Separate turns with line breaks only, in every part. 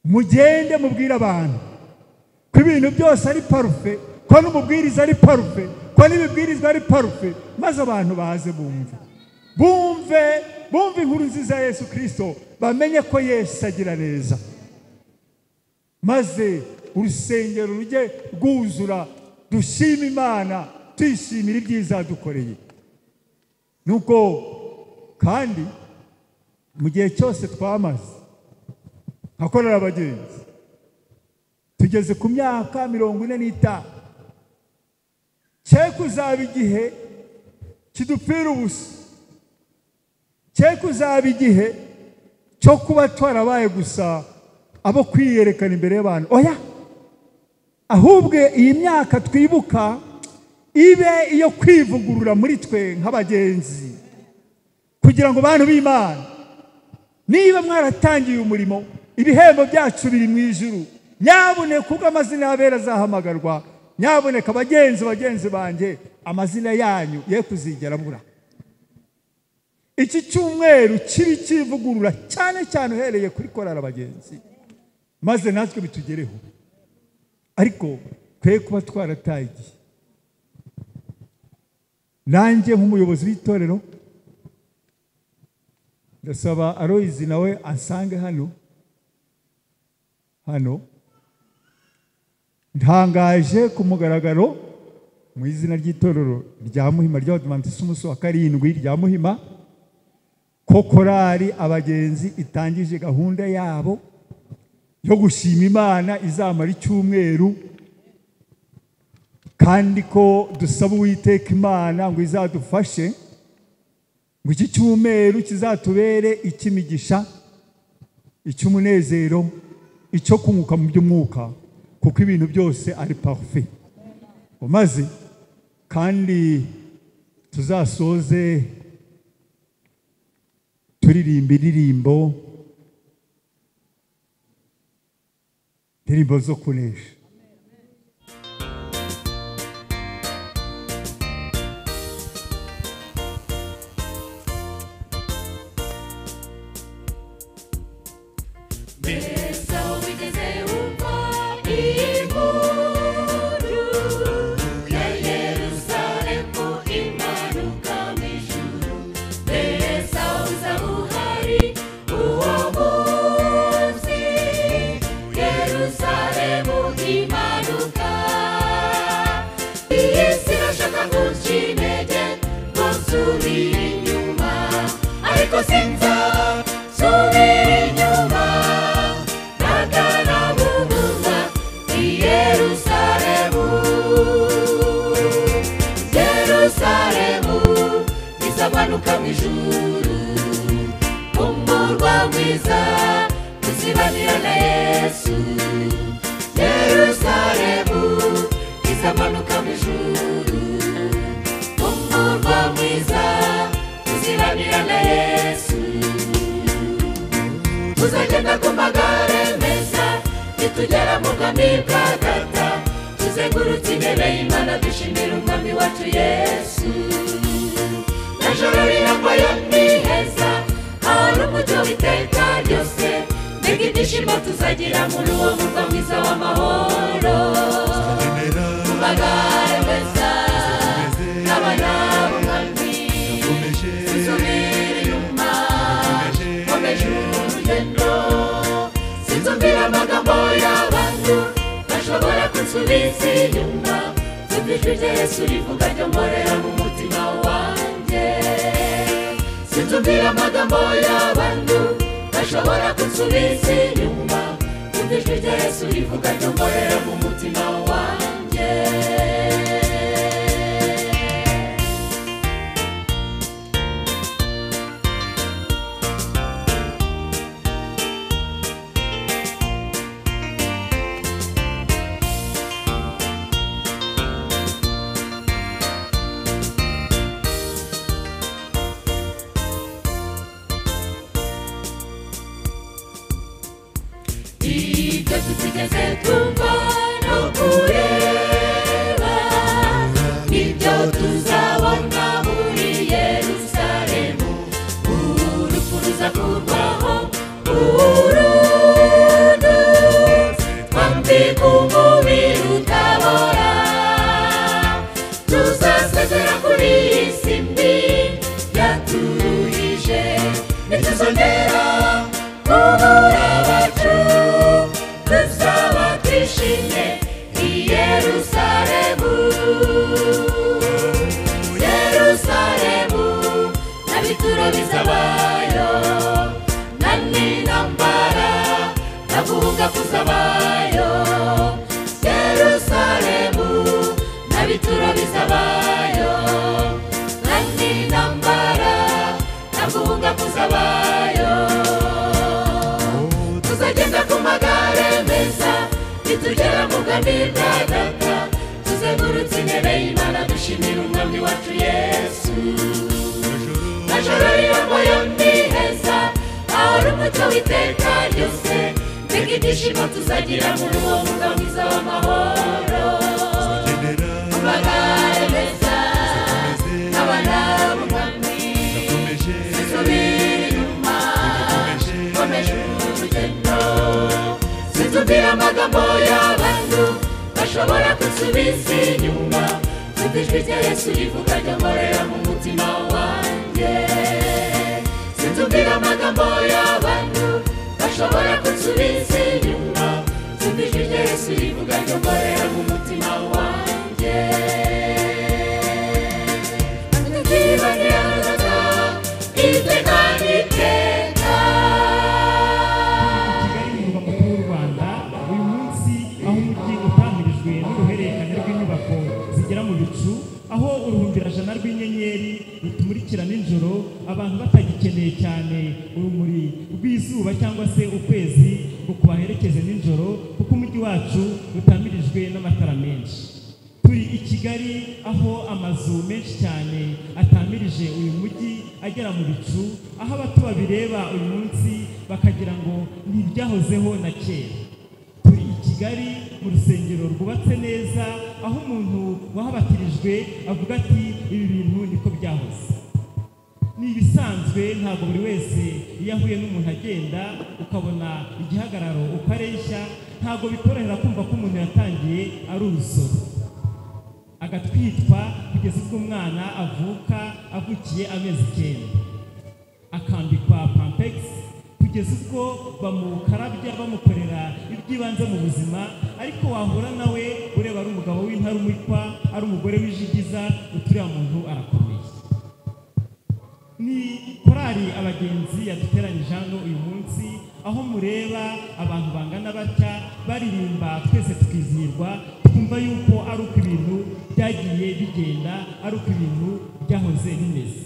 mugende mubwira abantu ko ibintu byose ari parufe, ko n'umubwiriza ari parufe, ko n'ibibwirizwa ari parufe, maze abantu baze bumve inkuru nziza ya Yesu Kristo, bamenye ko Yesu agira neza, maze urusengero rujye rwuzura, dushima Imana, twishimira ibyiza dukoreye. Nuko kandi mu gihe cyose twamaze nka Chorale Abagenzi tugeze ku myaka 45, cye kuzaba igihe kidupfira ubusa, cye kuzaba igihe cyo kuba twarabaye gusa abo kwiyerekana imbere y'abantu. Oya, ahubwo iyi myaka twibuka ibe iyo kwivugurura muri twe nk'abagenzi, kugira ngo abantu b'Imana, niba mwaratangiye umurimo, ibihembo byacu biri mu ijuru, nyaboneka kuko amazina y'abera azahamagarwa, nyaboneka bagenzi banjye, amazina yanyu ye kuzigera mura. Iki cyumweru kibi kivugurura cyane cyane uhereye kuri Chorale Abagenzi, maze natwe bitugereho, ariko twe kuba twarataye igihe. Nanjye nk'umuyobozi w'itorero ndasaba Aloyizi nawe asange hano ntangaje ku mugaragaro mu izina ry'itorero rya Muhima ry'Abadiventiste umunsi wa karindwi rya Muhima ko Chorale Abagenzi itangije gahunda yabo yo gushima Imana izamara icyumweru, kandi ko dusaba Uwiteka Imana ngo izadufashe ngo iki cyumweru kizatubere icy'imigisha, icy'umunezero, icyo kunguka mu by'umwuka, kuko ibintu byose ari parfait. Maze kandi tuzasoze turirimba indirimbo zo kunesha.
Tuzagenda ku magare meza nitugera mu bwami bwa Data, tuzengurutse intebe y'Imana dushimira umwami wacu Yesu. Najoro rirambaye ni heza, hari umucyo w'iteka ryose, mbega ibyishimo tuzagira muri uwo murwa mwiza w'amahoro. Ku magare meza n'abana b'umwami, tuzumira inyuma, nkomeje urugendo, sinzumvira amagambo y'abantu bashobora kunsubiza inyuma, zumva ijwi rya Yesu rivuga ryo mporera mu mutima wanjye. Sinzumvira amagambo y'abantu bashobora kunsubiza inyuma, zumva ijwi rya Yesu rivuga ryo mporera mu mutima wanjye. Tutigeze twumva no kureba, nibyo tuzabona muri Yerusalemu. Urupfu ruzakurwaho burundu, naguhunga kuzabayo Yerusalemu nabituro bizabayo kandi nambara naguhunga kuzabayo tuzagenda ku magare meza nitugera mu bwami bwa data tuzengurutse intebe y'Imana dushimira umwami wacu Yesu majoro y'irembo ni heza ahora umucyo w'iteka ryose mbega ibyishimo tuzagira muri uwo murwa mwiza w'amahoro mu magare meza n'abana b'umwami zisubira inyuma nkomeje urugendo sinzumvira amagambo y'abantu bashobora kunsubiza inyuma zumva ijwi rya Yesu rivuga ryongorera mu mutima wanjye sinzumvira amagambo y'abantu bashobora kunsubiza inyuma zumva ijwi rya Yesu rivuga ryongorera mu mutima wanjye ntibaniraga iteka n'iteka
Kigali mu murwa mukuru w'u Rwanda uyu munsi aho umujyi utamirijwe n'uruhererekane rw'inyubako zigera mu bicu aho uruhumbirajana rw'inyenyeri rutumurikira nijoro abantu batagikeneye cyane urumuri rw'izuba cyangwa se ukwezi ngo kubaherekeze nijoro kuko umujyi wacu utamirijwe n'amatara menshi turi i Kigali aho amazu menshi cyane atamirije uyu mujyi agera mu bicu aho abato babireba uyu munsi bakagira ngo ntibyahozeho na kera turi i Kigali mu rusengero rwubatse neza aho umuntu wahabatirijwe avuga ati ibi bintu niko byahoze ni ibisanzwe ntabwo buri wese iyo ahuye n'umuntu agenda ukabona igihagararo ukareshya ntabwo bikorohera kumva ko umuntu yatangiye ari urusoro agatwitwa kugeza ubwo umwana avukiye amezi 9 akambikwa pampegisi kugeza ubwo bamukarabya bamukorera iby'ibanze mu buzima ariko wahura nawe ureba ari umugabo w'intarumikwa ari umugore w'ijigiza uturiya muntu arakomeye ni korali abagenzi yaduteranyije hano uyu munsi aho mureba abantu bangana batya baririmba twese tukizihirwa twumva yuko ari uko ibintu byagiye bigenda ari uko ibintu byahoze bimeze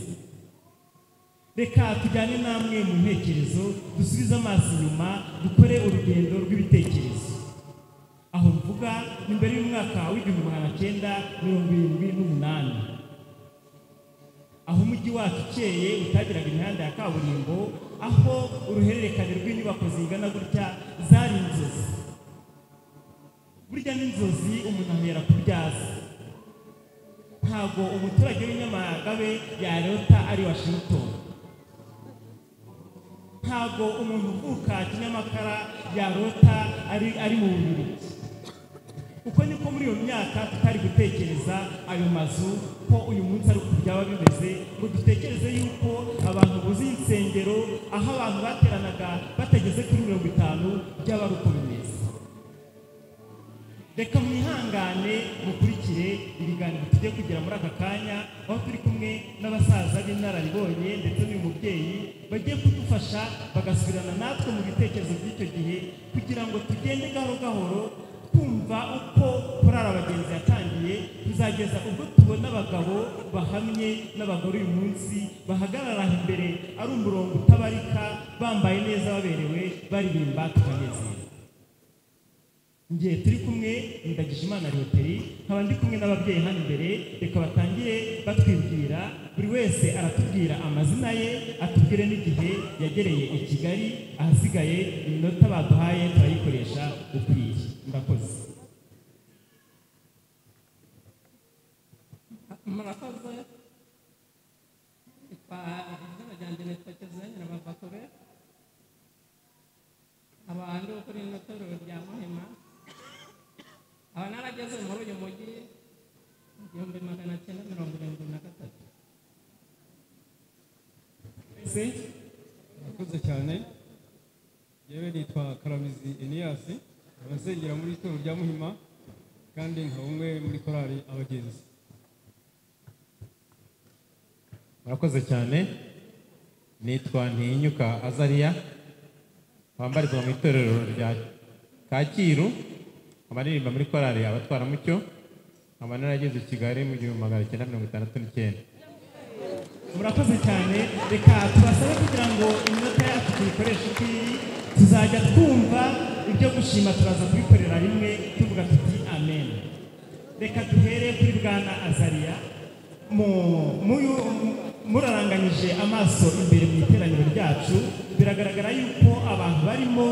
reka tujyane namwe mu ntekerezo dusubize amaso inyuma dukore urugendo rw'ibitekerezo aho mvuga ni mbere y'umwaka w'1978 aho umujyi wacu ukeye utagiraga imihanda ya kaburimbo aho uruhererekane rw'inyubako zingana gutya zari inzozi burya n'inzozi umuntu ahera kubyaza ntabwo umuturage w'inyamagabe yarota ari Washington ntabwo umuntu uvuka Kinyamakara yarota ari mu Bubiligi uko niko muri iyo myaka tutari gutekereza ayo mazu ko uyu munsi ari uko byaba bimeze ngo dutekereze yuko abantu buzi insengero aho abantu bateranaga batageze kuri 50 byaba ari uko bimeze reka mwihangane mukurikire ibiganiro tugiye kugera muri aka kanya aho turi kumwe n'abasaza b'inararibonye ndetse n'uyu mubyeyi bagiye kudufasha bagasubirana natwe mu bitekerezo by'icyo gihe kugira ngo tugende gahoro gahoro kumva uko korali abagenzi yatangiye tuzageza ubwo tubona abagabo bahamye n'abagore uyu munsi bahagarara imbere ari umurongo utabarika bambaye neza baberewe baririmba tukanezerwa ngiye turi kumwe ndagije Imana Ryoteri nkaba ndi kumwe n'ababyeyi hano imbere reka batangire batwibwira buri wese aratubwira amazina ye atubwire n'igihe yagereye i Kigali ahasigaye iminota baduhaye turayikoresha ukwiye murakoze
murakoze izina ryanjye nitwa Nyirabavakure abantu kuri ino torero rya Muhima aba narageze muri uyu mujyi 1973
murakoze cyane yewe nitwa Karamizi Eniyasi abasengera muri torero rya Muhima kandi nkaba umwe muri korali abagenzi
murakoze cyane nitwa Ntinyuka Azariya wambarizwa mu itorero rya Kacyiru amaririmba muri Chorale Abatwaramucyo nkaba narageze i Kigali mu 1969.
Murakoze cyane, reka tubasabe kugira ngo iminota yacu tuyikoreshe ukwiriye, tuzajya twumva ibyo gushima turaza kubikorera rimwe tuvuga tuti amen. Reka duhere kuri Bwana Azariya, muraranganyije amaso imbere mu iteraniro ryacu, biragaragara yuko abantu barimo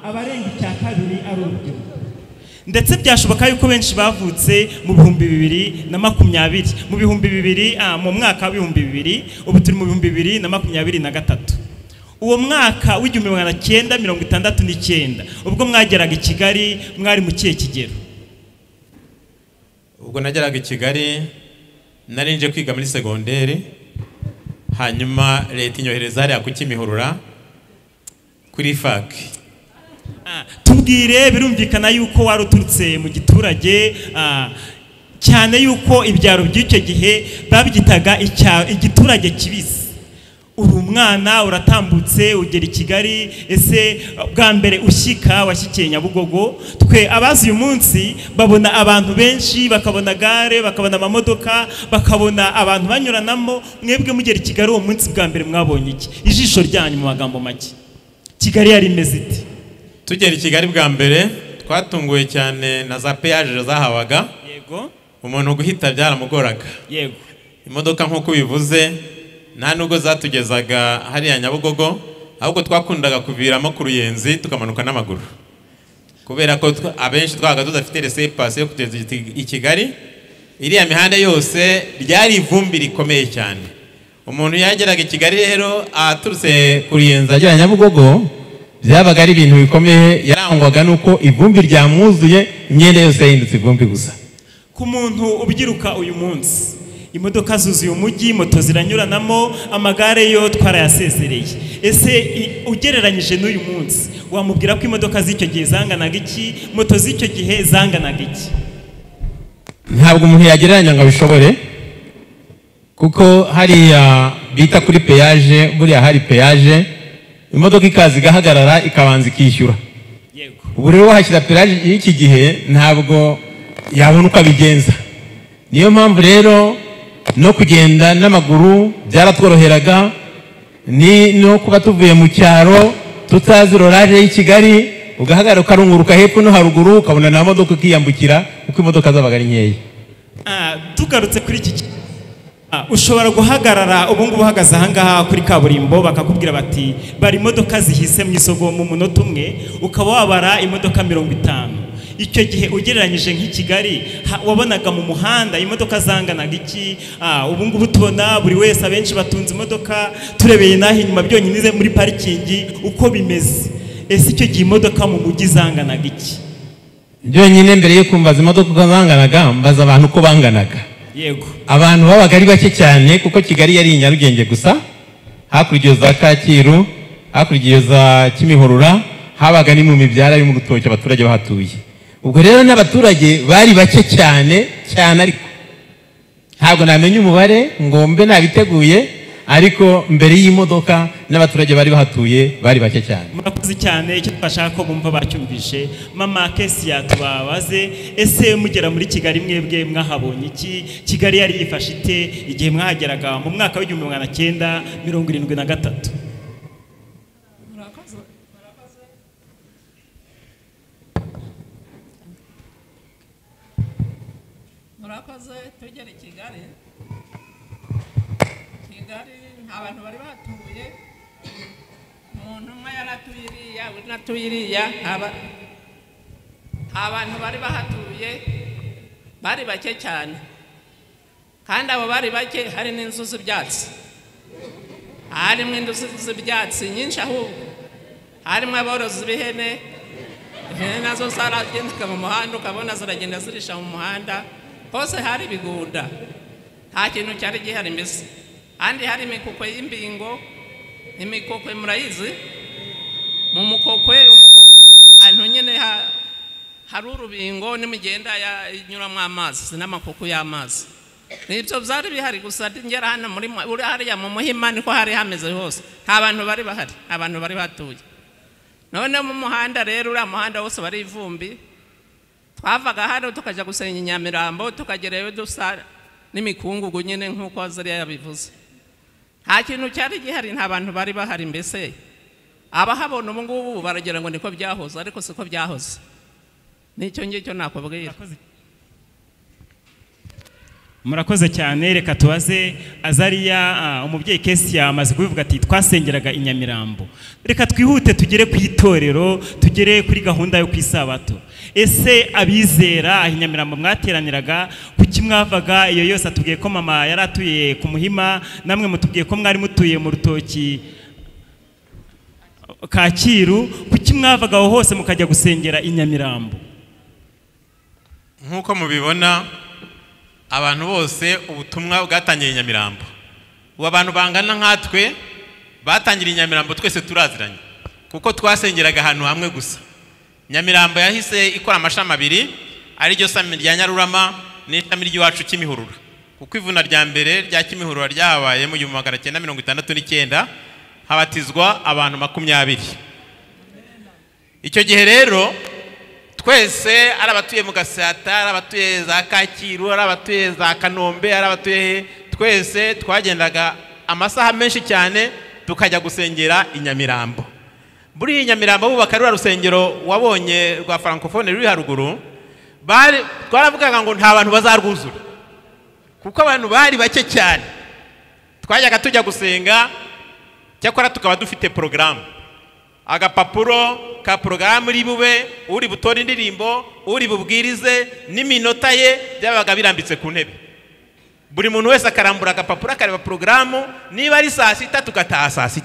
abarenga icya kabiri ari urubyiruko, ndetse byashoboka yuko benshi bavutse mu 2020, mu 2000, mu mwaka wa 2000, ubu turi mu 2023. Uwo mwaka w'1969 ubwo mwageraga i Kigali mwari mu kihe kigero?
Ubwo nageraga i Kigali nari nje kwiga muri segonderi, hanyuma leta inyohereza hariya ku Kimihurura kuri FAC.
Tubwire, birumvikana yuko wari uturutse mu giturage, cyane yuko ibyaro by'icyo gihe babyitaga igiturage kibisi. Uri umwana uratambutse ugera i Kigali, ese bwa mbere ushyika washyikiye Nyabugogo? Twe abazi uyu munsi babona abantu benshi, bakabona gare, bakabona amamodoka, bakabona abantu banyuranamo. Mwebwe mugera i Kigali uwo munsi bwa mbere mwabonye iki? Ijisho ryanyu mu magambo make, Kigali yari imeze ite?
Tugera i Kigali bwa mbere twatunguwe cyane na za peyaje zahabaga.
Yego.
Umuntu guhita byaramugoraga.
Yego.
Imodoka nk'uko bivuze nta nubwo zatugezaga hariya Nyabugogo, ahubwo twakundaga kuviramo ku Ruyenzi tukamanuka n'amaguru, kubera ko abenshi twabaga tudafite resepase yo kugeza i Kigali. Iriya mihanda yose ryari ivumbi rikomeye cyane. Umuntu yageraga i Kigali rero aturutse ku Ruyenzi agera Nyabugogo byabaga ari ibintu bikomeye, yarangwaga nuko ivumbi ryamwuzuye, imyenda yose yahindutse ivumbi gusa.
Ku muntu ubyiruka uyu munsi, imodoka zuzuye umujyi, moto ziranyuranamo, amagare yo twarayasezereye. Ese ugereranyije n'uyu munsi wamubwira ko imodoka z'icyo gihe zanganaga iki, moto z'icyo gihe zanganaga iki?
Ntabwo umuntu yagereranya ngo abishobore, kuko hariya bita kuri peyaje, buriya hari peyaje, imodoka ikaza igahagarara ikabanza ikishyura. Ubu rero wahashyira peyaje y'iki gihe ntabwo yabona uko abigenza. Niyo mpamvu rero no kugenda n'amaguru byaratworoheraga, no kuba tuvuye mu cyaro tutazi roraje y'i Kigali, ugahagarara ukarunguruka hepfo no haruguru ukabona na modoka ukiyambukira kuko imodoka zabaga ari nkeya.
Tugarutse kuri iki, ushobora guhagarara ubu ngubu uhagaze ahangaha kuri kaburimbo bakakubwira bati bari imodoka zihise mu isoko mu munota umwe, ukaba wabara imodoka 50. Icyo gihe ugereranyije nk'i Kigali wabonaga mu muhanda imodoka zanganaga iki? Ubu ngubu tubona buri wese, abenshi batunze imodoka, turebeye naho inyuma byonyine muri parikingi uko bimeze. Ese icyo gihe imodoka mu mujyi zanganaga iki?
Byonyine mbere yo kumbaza imodoka zanganaga mbaza abantu uko banganaga.
Yego.
Abantu babaga ari bake cyane kuko Kigali yari Nyarugenge gusa, hakurya za Kacyiru, hakurya za Kimihurura habaga ni mu mibyara yo mu rutoki abaturage bahatuye. Ubwo rero n'abaturage bari bake cyane ariko ntabwo namenye umubare ngo mbe nabiteguye, ariko mbere y'imodoka n'abaturage bari bahatuye bari bake cyane.
Murakoze cyane, icyo twashaka ko bumva bacyumvishe. Mama Kesia, tubabaze, ese mugera muri Kigali mwebwe mwahabonye iki? Kigali yari yifashe ite igihe mwahageraga mu mwaka w'1973?
Murakoze. Tugera i Kigali, abantu bari batuye, umuntu umwe yaratuye iriya, undi atuye iriya, abantu bari bahatuye bari bake cyane, kandi abo bari bake hari n'inzu z'ibyatsi, harimo inzu z'ibyatsi nyinshi, ahubwo harimo aborozi b'ihene. Ihene nazo zaragendaga mu muhanda, ukabona ziragenda zirisha mu muhanda, hose hari ibigunda, nta kintu cyari gihari mbese. Andi hari imikokwe y'imbingo, imikokwe murayizi, mu mukokwe ahantu nyine hari urubingo n'imigenda inyuramo amazi n'amakoko y'amazi. Nibyo byari bihari gusa ngera hano muri hariya mu Muhima niko hari hameze hose, nta bantu bari bahari, abantu bari batuye. none mu muhanda rero uriya muhanda wose wari ivumbi twavaga hano tukajya gusenya Nyamirambo tukagerayo dusa n'imikungugu nyine nk'uko Azariya yabivuze nta kintu cyari gihari nta bantu bari bahari mbese abahabona ubu ngubu baragira ngo niko byahoze ariko siko byahoze nicyo ngicyo nakubwira.
Murakoze cyane reka tubaze Azariya umubyeyi Kesia amaze kubivuga ati twasengeraga i Nyamirambo reka twihute tugere ku itorero tugere kuri gahunda yo kwisabato ese abizera i Nyamirambo mwateraniraga kuki mwavaga iyo yose atubwiye ko mama yaratuye ku Muhima namwe mutubwiye ko mwari mutuye mu Rutoki Kacyiru kuki mwavaga aho hose mukajya gusengera i Nyamirambo?
Nkuko mubibona abantu bose ubutumwa bwatangiye Nyamirambo abantu bangana nkatwe batangira Nyamirambo twese turaziranye kuko twasengeraga ahantu hamwe gusa. Nyamirambo yahise ikora amashami abiri ari ryo sami rya Nyarurama n'ishami ry'iwacu Kimihurura kuko ivuna rya mbere rya Kimihurura ryahabaye mu 1969 habatizwa abantu 20. Icyo gihe rero twese ari abatuye mu Gasata ari abatuye za Kacyiru ari abatuye za Kanombe ari abatuye twese twagendaga amasaha menshi cyane tukajya gusengera i Nyamirambo. Buri Nyamirambo bubaka rwa rusengero wabonye rwa francophone ruri haruguru twaravugaga ngo nta bantu bazarwuzura kuko abantu bari bake cyane. Twajyaga tujya gusenga cyakora tukaba dufite programme agapapuro ka programme uri bube uri butore indirimbo uri bubwirize n'iminota ye byabaga birambitse ku ntebe. Buri muntu wese akarambura agapapuro akareba programme niba ari saa 6 tugataha saa 6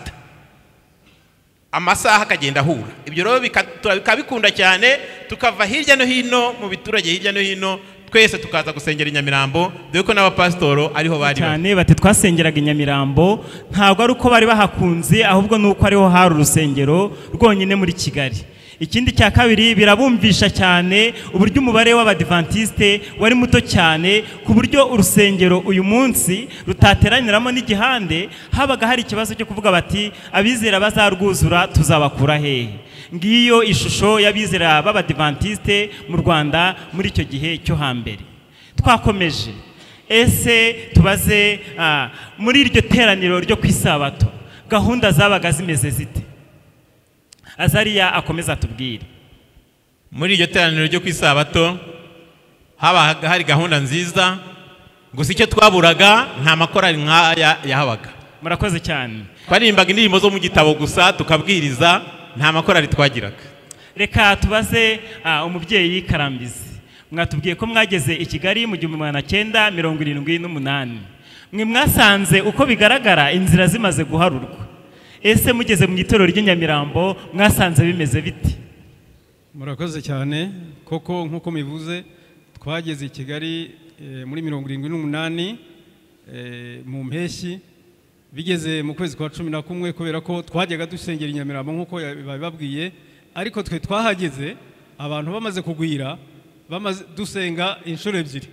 amasaha akagenda ahura. Ibyo rero bikabikunda cyane tukava hirya no hino mu biturage hirya no hino twese tukaza gusengera i Nyamirambo dore ko n'abapasitoro ariho bari
cyane bati twasengeraga i Nyamirambo ntabwo ari uko bari bahakunze ahubwo nuko ariho hari urusengero rwonyine muri Kigali. Ikindi cya kabiri birabumvisha cyane uburyo umubare w'abadivantiste wari muto cyane ku buryo urusengero uyu munsi rutateraniramo n'igihande habaga hari ikibazo cyo kuvuga bati abizera bazarwuzura tuzabakura hehe. Ngiyo ishusho y'abizera b'abadivantiste mu Rwanda muri icyo gihe cyo hambere. Twakomeje ese tubaze muri iryo teraniro ryo kwisabato gahunda zabaga zimeze zite? Azariya akomeza tubwire.
Muri iryo teraniro ryo kwisabato habaga hari gahunda nziza gusa icyo twaburaga nta makorari nk'aya yahabaga.
Murakoze cyane.
Twaririmbaga indirimbo zo mu gitabo gusa tukabwiriza nta makorari twagiraga.
Reka tubaze umubyeyi Karambizi mwatubwiye ko mwageze i Kigali mu 1978 mwe mwasanze uko bigaragara inzira zimaze guharurwa. Ese mugeze mu itorero ry'Inyamirambo mwasanze bimeze biti?
Murakoze cyane koko nkuko mivuze twageze i Kigali muri 78 mu mpeshyi bigeze mu kwezi kwa 11 kubera ko twajyaga dusengera i Nyamirambo nkuko babibabwiye ariko twe twahageze abantu bamaze kugwira bamaze dusenga inshuro ebyiri.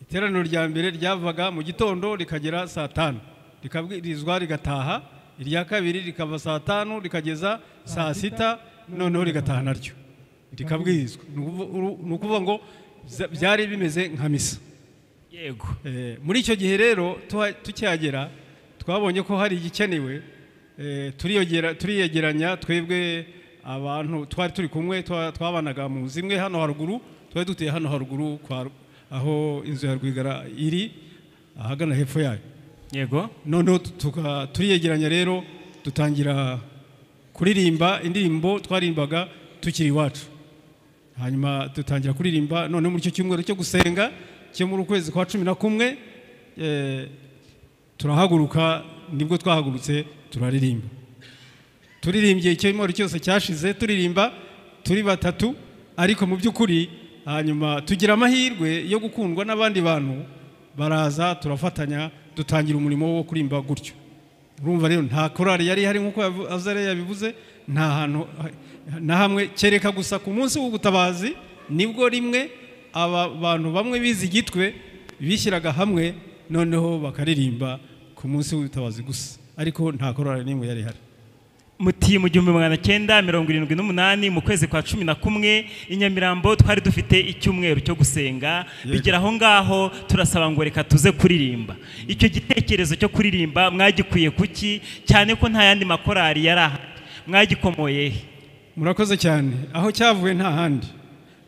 Iteraniro rya mbere ryavaga mu gitondo rikagera saa 5 rikabwirizwa rigataha, irya kabiri rikava saa 5 rikageza saa 6 noneho rigataha naryo rikabwirizwa. Nukuvuga ngo byari bimeze nka misa.
Yego.
Muri icyo gihe rero tucyagera twabonye ko hari igikenewe turiyegeranya twebwe abantu twari turi kumwe twabanaga mu zimwe hano haruguru twari duteye hano haruguru aho inzu ya Rwigara iri ahagana hepfo yayo.
Yego.
Noneho turiyegeranya rero dutangira kuririmba indirimbo twarimbaga tukiri iwacu. Hanyuma dutangira kuririmba none muri cyo cyumweru cyo gusenga cyo muri ukwezi kwa 11 turahaguruka nibwo twahagurutse turaririmba. Turirimbye icyumweru cyose cyashize turirimba turi batatu ariko mu by'ukuri hanyuma tugira amahirwe yo gukundwa n'abandi bantu baraza turafatanya dutangira umurimo wo kurimba gutyo. Urumva rero nta korari yari hari nkuko Azariya yabivuze nta hantu na hamwe kereka gusa ku munsi w'ubutabazi nibwo rimwe aba bantu bamwe bizi gitwe bishyiraga hamwe noneho bakaririmba ku munsi w'ubutabazi gusa ariko nta korari nimwe yari hari.
muti mu 1978 mu kwezi kwa 11 i Nyamirambo twari dufite icyumweru cyo gusenga bigera aho ngaho turasaba ngo reka tuze kuririmba. Icyo gitekerezo cyo kuririmba mwagikuye kuki cyane ko nta yandi makorari yari ahari, mwagikomoye?
Murakoze cyane. Aho cyavuye nta handi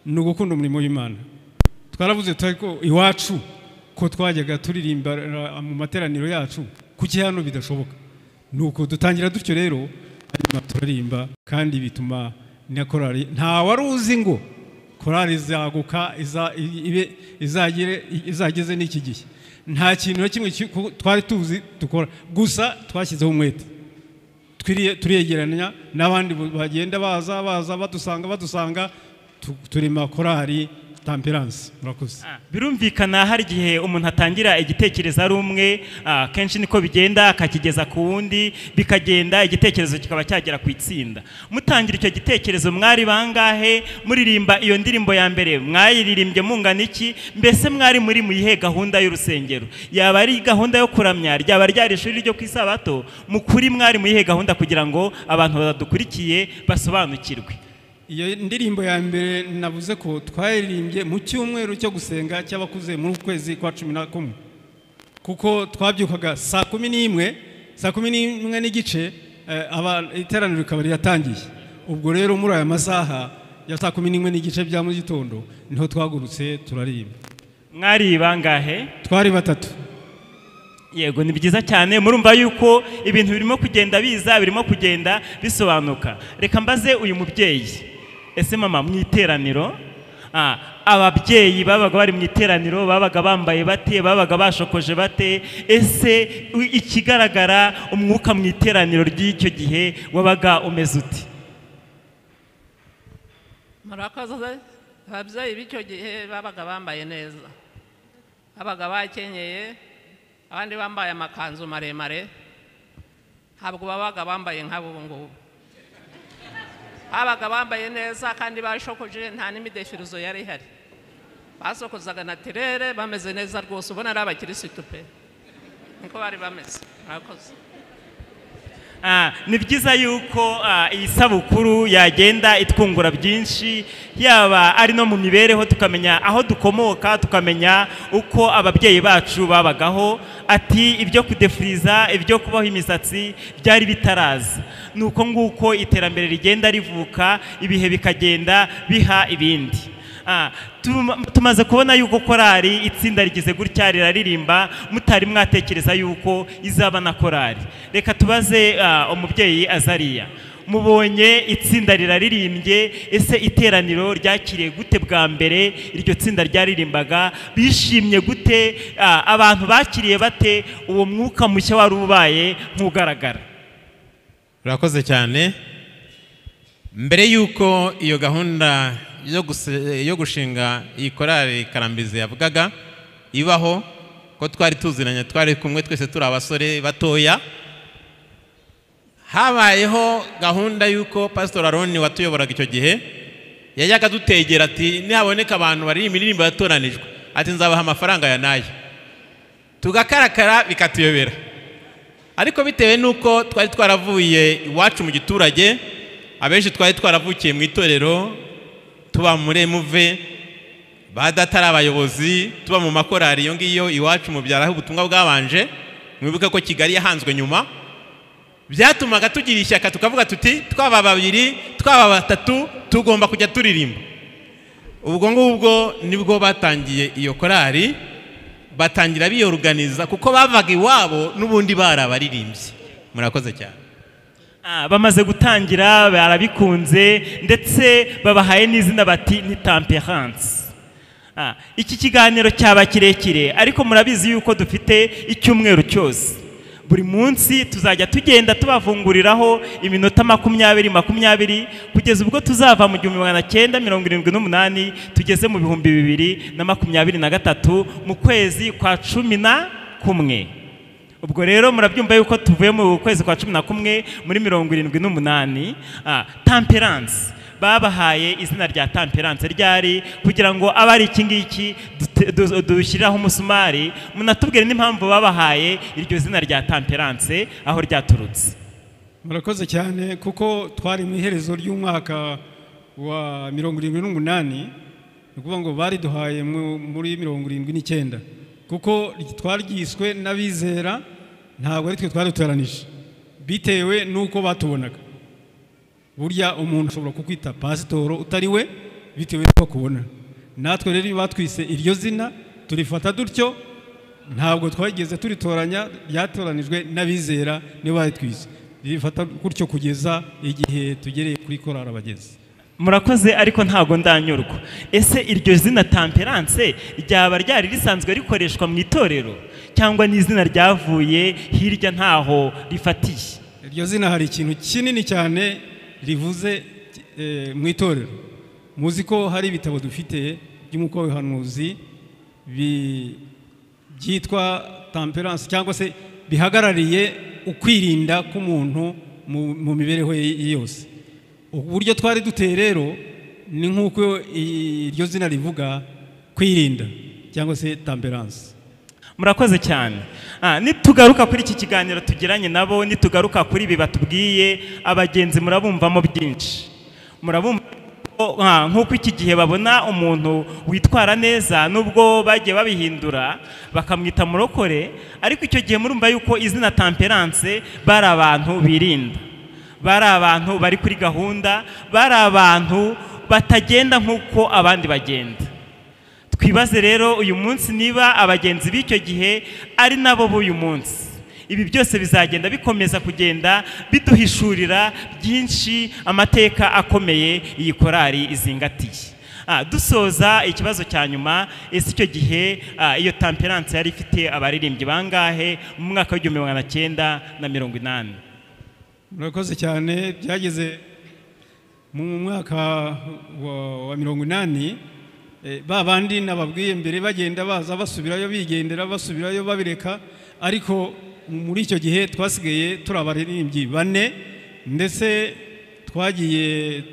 ni ugukunda umurimo w'Imana. Twaravuze ko iwacu ko twajyaga turirimba mu materaniro yacu kuki hano bidashoboka, nuko dutangira dutyo rero hanyuma turirimba kandi bituma na korari nta wari uzi ngo korari izaguka izageze n'iki gihe. Nta kintu na kimwe twari tuzi dukora, gusa twashyizeho umwete turiyegeranya n'abandi bagenda baza badusanga turema korari Temperance. Murakoze.
Birumvikana hari gihe umuntu atangira igitekerezo ari umwe, kenshi niko bigenda akakigeza ku wundi bikagenda igitekerezo kikaba cyagera ku itsinda. Mutangira icyo gitekerezo mwari bangahe? Muririmba iyo ndirimbo ya mbere mwayiririmbye mungana iki? Mbese mwari muri muyihe gahunda y'urusengero? Yaba ari gahunda yo kuramya, ryaba ryari ishuri ryo kwisabato? Mukuri mwari muyihe gahunda kugira ngo abantu badukurikiye basobanukirwe?
Iyo ndirimbo ya mbere navuze ko twayiririmbye mu cyumweru cyo gusenga cy'abakuze mu kwezi kwa 11, kuko twabyukaga saa 11 n'igice iteraniro rikaba ryatangiye. Ubwo rero muri aya masaha ya saa 11 n'igice bya mu gitondo niho twagurutse turaririmba.
Mwari bangahe?
Twari batatu.
Yego, ni byiza cyane. Murumva yuko ibintu birimo kugenda biza, birimo kugenda bisobanuka. Reka mbaze uyu mubyeyi, ese mama mu iteraniro ababyeyi babaga bari mu iteraniro babaga bambaye bate, babaga bashokoje bate? Ese ikigaragara umwuka mu iteraniro ry'icyo gihe wabaga umeze uti?
Murakoze. Ababyeyi b'icyo gihe babaga bambaye neza, babaga bakenyeye, abandi bambaye amakanzu maremare, ntabwo babaga bambaye nk'abo ngubu. Babaga bambaye neza kandi bashokoje, nta n'imidefirizo yari ihari. Basokozaga natirere, bameze neza rwose, ubona ari abakirisitu pe. Niko bari bameze. Murakoze.
Ni byiza yuko iyi sabukuru yagenda itwungura byinshi, yaba ari no mu mibereho tukamenya aho dukomoka, tukamenya uko ababyeyi bacu babagaho. Ati ibyo kudefuriza, ibyo kubaho imisatsi byari bitaraza. Nuko nguko iterambere rigenda rivuka, ibihe bikagenda biha ibindi. Tumaze kubona yuko korari itsinda rigize gutya riraririmba, mutari mwatekereza yuko izaba na korari. Reka tubaze umubyeyi Azariya, mubonye itsinda riraririmbye, ese iteraniro ryakiriye gute bwa mbere iryo tsinda ryaririmbaga? Bishimye gute? Abantu bakiriye bate uwo mwuka mushya wari ubaye nk'ugaragara?
Urakoze cyane. Mbere yuko iyo gahunda yo gushinga iyi korari Karambizi yavugaga ibaho, ko twari tuziranye, twari kumwe twese turi abasore batoya, habayeho gahunda yuko Pastor Aroni watuyoboraga icyo gihe yajyaga dutegera ati nihaboneka abantu bari imirimbo yatoranijwe ati nzabaha amafaranga ya nayo, tugakarakara bikatuyobera. Ariko bitewe nuko twari twaravuye iwacu mu giturage, abenshi twari twaravukiye mu itorero, tuba muri muve badatari abayobozi, tuba mu makorari iyo ngiyo iwacu mu byaraho ubutumwa bwabanje. Mwibuka ko Kigali yahanzwe nyuma, byatumaga tugira ishyaka tukavuga tuti twaba babiri twaba batatu tugomba kujya turirimba. Ubwo ngubwo nibwo batangiye iyo korari, batangira biyorganiza kuko bavaga iwabo n'ubundi barabaririmbye. Murakoze cyane.
Bamaze gutangira barabikunze ndetse babahaye n'izina bati ni Temperance. Iki kiganiro cyaba kirekire, ariko murabizi yuko dufite icyumweru cyose. Buri munsi tuzajya tugenda tubavunguriraho iminota 20 kugeza ubwo tuzava mu 1978 tugeze mu 2023 mu kwezi kwa 11. Ubwo rero murabyumva yuko tuvuye mu kwezi kwa 11 muri 78. Temperance babahaye izina rya Temperance ryari kugira ngo abari iki ngiki dushyiraho umusumari, munatubwire n'impamvu babahaye iryo zina rya Temperance aho ryaturutse.
murakoze cyane kuko twari mu iherezo ry'umwaka wa 78 ni ukuvuga ngo bari duhaye muri 79 kuko twaryiswe n'abizera ntabwo ari twe twari duteranije bitewe nuko batubonaga burya umuntu ashobora kukwita pasitoro utari we bitewe nuko kubona natwe rero batwise iryo zina turifata dutyo ntabwo twageze turitoranya ryatoranijwe n'abizera nibo bayitwise rifata gutyo kugeza igihe tugereye kuri Chorale ABAGENZI.
Murakoze ariko ntago ndanyurwa. Ese iryo zina Temperance ryaba ryari risanzwe rikoreshwa mu itorero cyangwa ni izina ryavuye hirya ntaho rifatiye?
Iryo zina hari ikintu kinini cyane rivuze mu itorero. Muzi ko hari ibitabo dufite by'umuko w'Ihanuzi byitwa Temperance cyangwa se bihagarariye ukwirinda k'umuntu mu mibereho yose. Uburyo twari duteye rero ni nk'uko iryo zina rivuga kwirinda cyangwa se Temperance.
Murakoze cyane. Nitugaruka kuri iki kiganiro tugiranye nabo, nitugaruka kuri ibi batubwiye, abagenzi murabumvamo byinshi. Murabumva nk'uko iki gihe babona umuntu witwara neza nubwo bagiye babihindura bakamwita murokore, ariko icyo gihe murumva yuko izina Temperance bari abantu birinda, bari abantu bari kuri gahunda, bari abantu batagenda nk'uko abandi bagenda. Twibaze rero uyu munsi niba abagenzi b'icyo gihe ari nabo b'uyu munsi, ibi byose bizagenda bikomeza kugenda biduhishurira byinshi amateka akomeye iyi korali izingatiye. Dusoza ikibazo cya nyuma, ese icyo gihe iyo Temperance yari ifite abaririmbyi bangahe mu mwaka wa 1980?
Murakoze cyane. Byageze mu mwaka wa 80 babandi nababwiye mbere bagenda baza basubirayo bigendera basubirayo babireka, ariko muri icyo gihe twasigaye turabaririmbyi 4 ndetse twagiye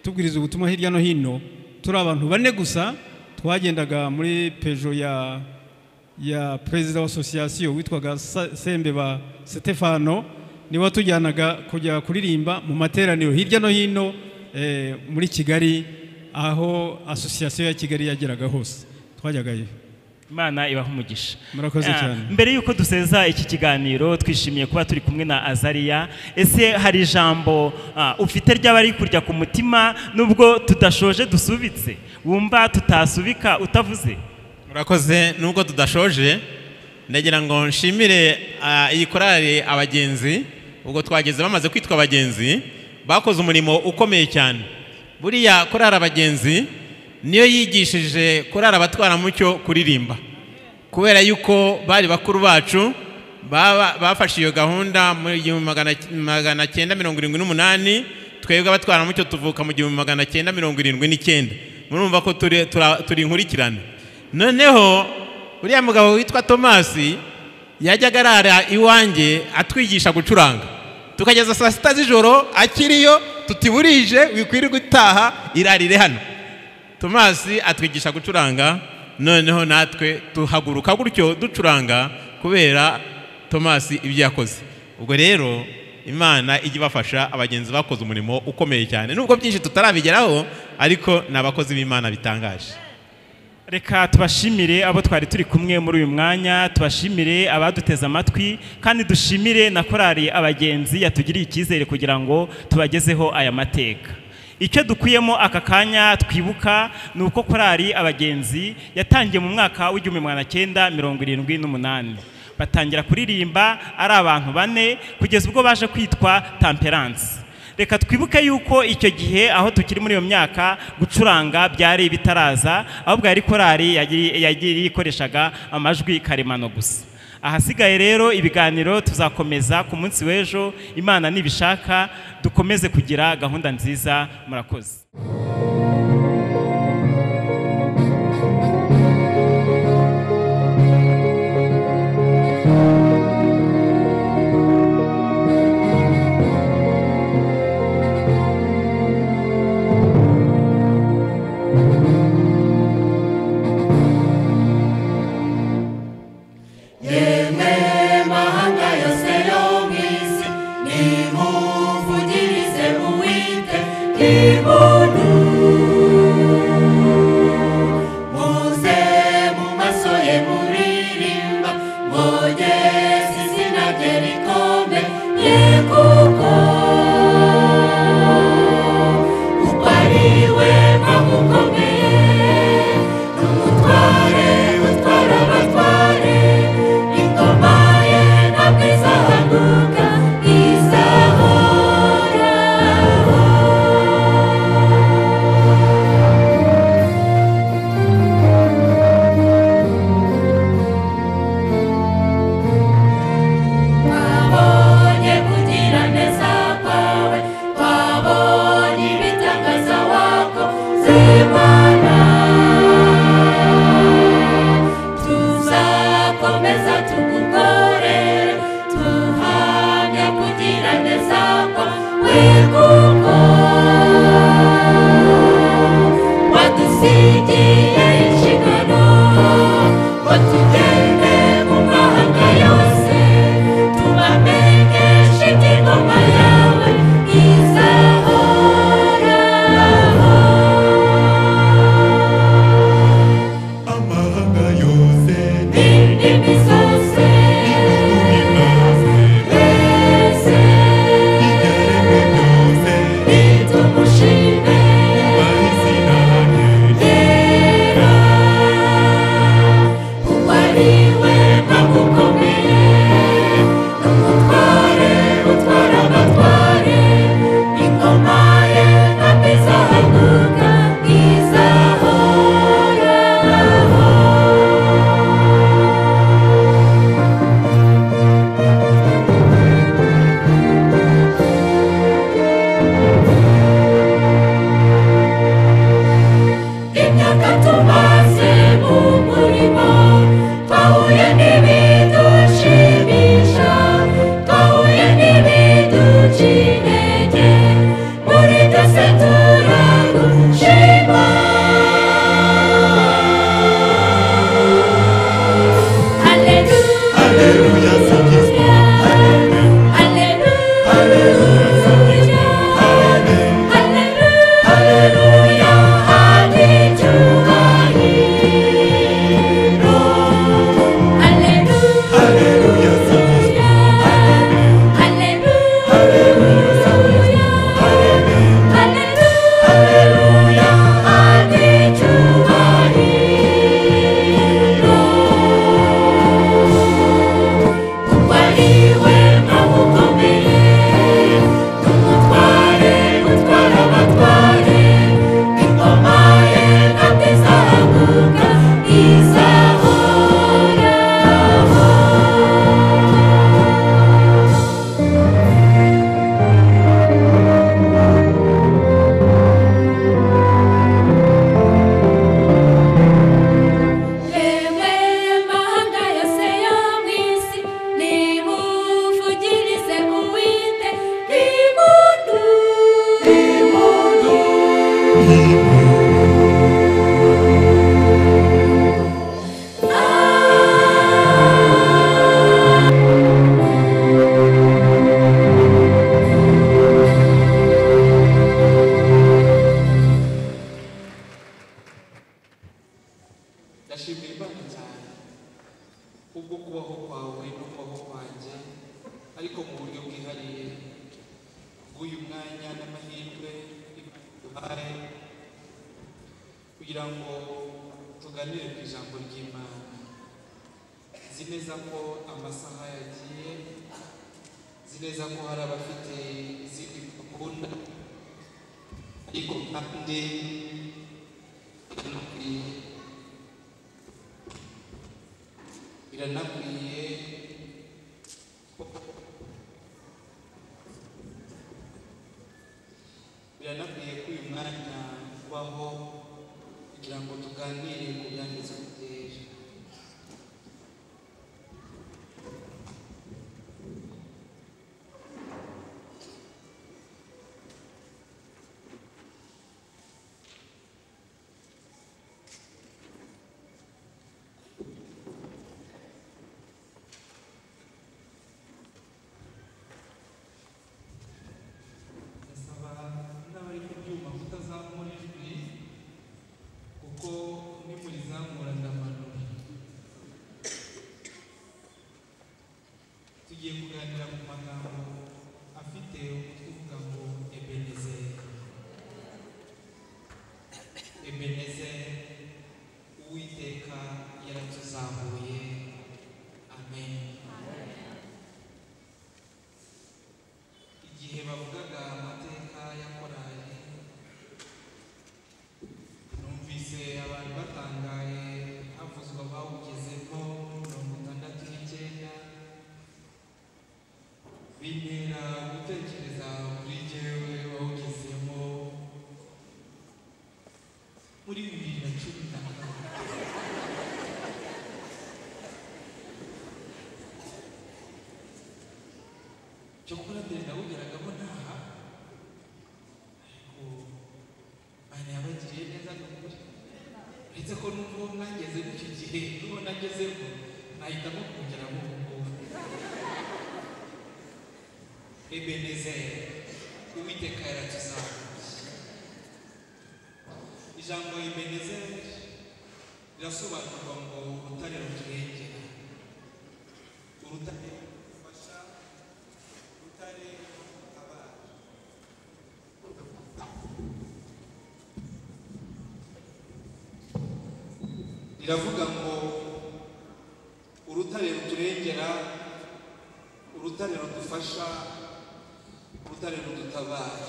tubwiriza ubutumwa hirya no hino turi abantu 4 gusa. Twagendaga muri pejo ya president wa association witwaga Sembeba Stefano, niwe tujyanaga kujya kuririmba mu materaniro hirya no hino muri Kigali, aho association ya Kigali yageraga hose twajyagayo. Imana ibaha umugisha. Murakoze cyane.
Mbere yuko duseza iki kiganiro twishimiye kuba turi kumwe na Azariya. Ese hari ijambo ufite ry'abari kurya ku mutima nubwo tudashoje dusubitse wumva tutasubika utavuze?
Murakoze. Nubwo tudashoje ndagira ngo nshimire iyi Chorale ABAGENZI, ubwo twageze bamaze kwitwa abagenzi bakoze umurimo ukomeye cyane. Buriya Chorale ABAGENZI niyo yigishije Chorale abatwara mucyo kuririmba, kubera yuko bari bakuru bacu bafashe iyo gahunda mu 1978, twebwe abatwara mucyo tuvuka mu 1979. Murumva ko turi nkurikirana. Noneho uriya mugabo witwa Tomasi yajyaga arara iwanjye atwigisha gucuranga, tukageza saa 6 z'ijoro akiriyo, tutiburije wikwiri gutaha irarire hano. Tomasi atwigisha gucuranga, noneho natwe tuhaguruka gutyo ducuranga kubera Tomasi ibyo yakoze. Ubwo rero Imana ijye bafasha abagenzi bakoze umurimo ukomeye cyane, nubwo byinshi tutarabigeraho, ariko nabakozi b'Imana bitangaje.
Reka tubashimire abo twari turi kumwe muri uyu mwanya, tubashimire abaduteza amatwi, kandi dushimire na Chorale ABAGENZI yatugiriye icyizere kugira ngo tubagezeho aya mateka. Icyo dukuyemo aka kanya twibuka ni uko Chorale ABAGENZI yatangiye mu mwaka wa 1978. Batangira kuririmba ari abantu 4 kugeza ubwo baje kwitwa Temperance. Reka twibuke yuko icyo gihe aho tukiri muri iyo myaka gucuranga byari bitaraza, ahubwo yari Chorale yagiye ikoreshaga amajwi karemano gusa. Ahasigaye rero ibiganiro tuzakomeza ku munsi w'ejo, Imana nibishaka dukomeze kugira gahunda nziza. Murakoze.
Yemwe mahanga yose yo mwisi ni
ndasaba n'abari kubyuma Ebeneze Uwiteka yaratuzamuye. Amen. Igihe bavugaga amateka ya korali, numvise abantu batangaye havuzwa bawugezeho 69, bintera gutekereza kuri jyewe wawugezemo muri 2014. Cyokora mbere nawugeragamo ntaha, ariko Imana yabagiriye neza n'ukuri, uretse ko nubwo mwageze icyo gihe n'uwo nagezemo nahitamo kugeramo ubu ngubu. Ebeneze Uwiteka yaratuzamuye. Ijambo Ebeneze rirasobanurwa ngo urutare ruturengera, urutare rufasha, urutare rutabara. Riravuga ngo urutare ruturengera, urutare rudufasha, urutare rudutabara.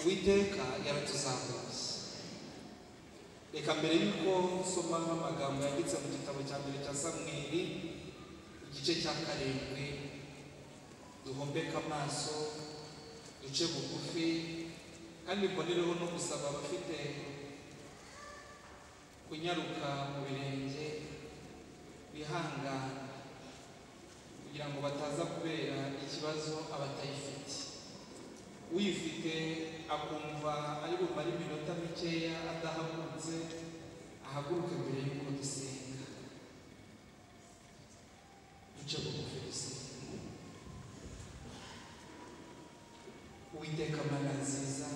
Uwiteka yaratuzamuye. Reka mbere yuko soma amagambo yanditse mu gitabo cya mbere cya Samweli igice cya 7, duhombeka amaso, duce bugufi, kandi mbonereho no gusaba abafite kunyaruka mu birenge bihangana kugira ngo bataza kubera ikibazo abatayifite. Uyifite akumva ari bumare iminota mikeya adahagurutse, ahaguruke mbere y'uko dusenga. Duce bugufi dusenga. Uwiteka Mana nziza,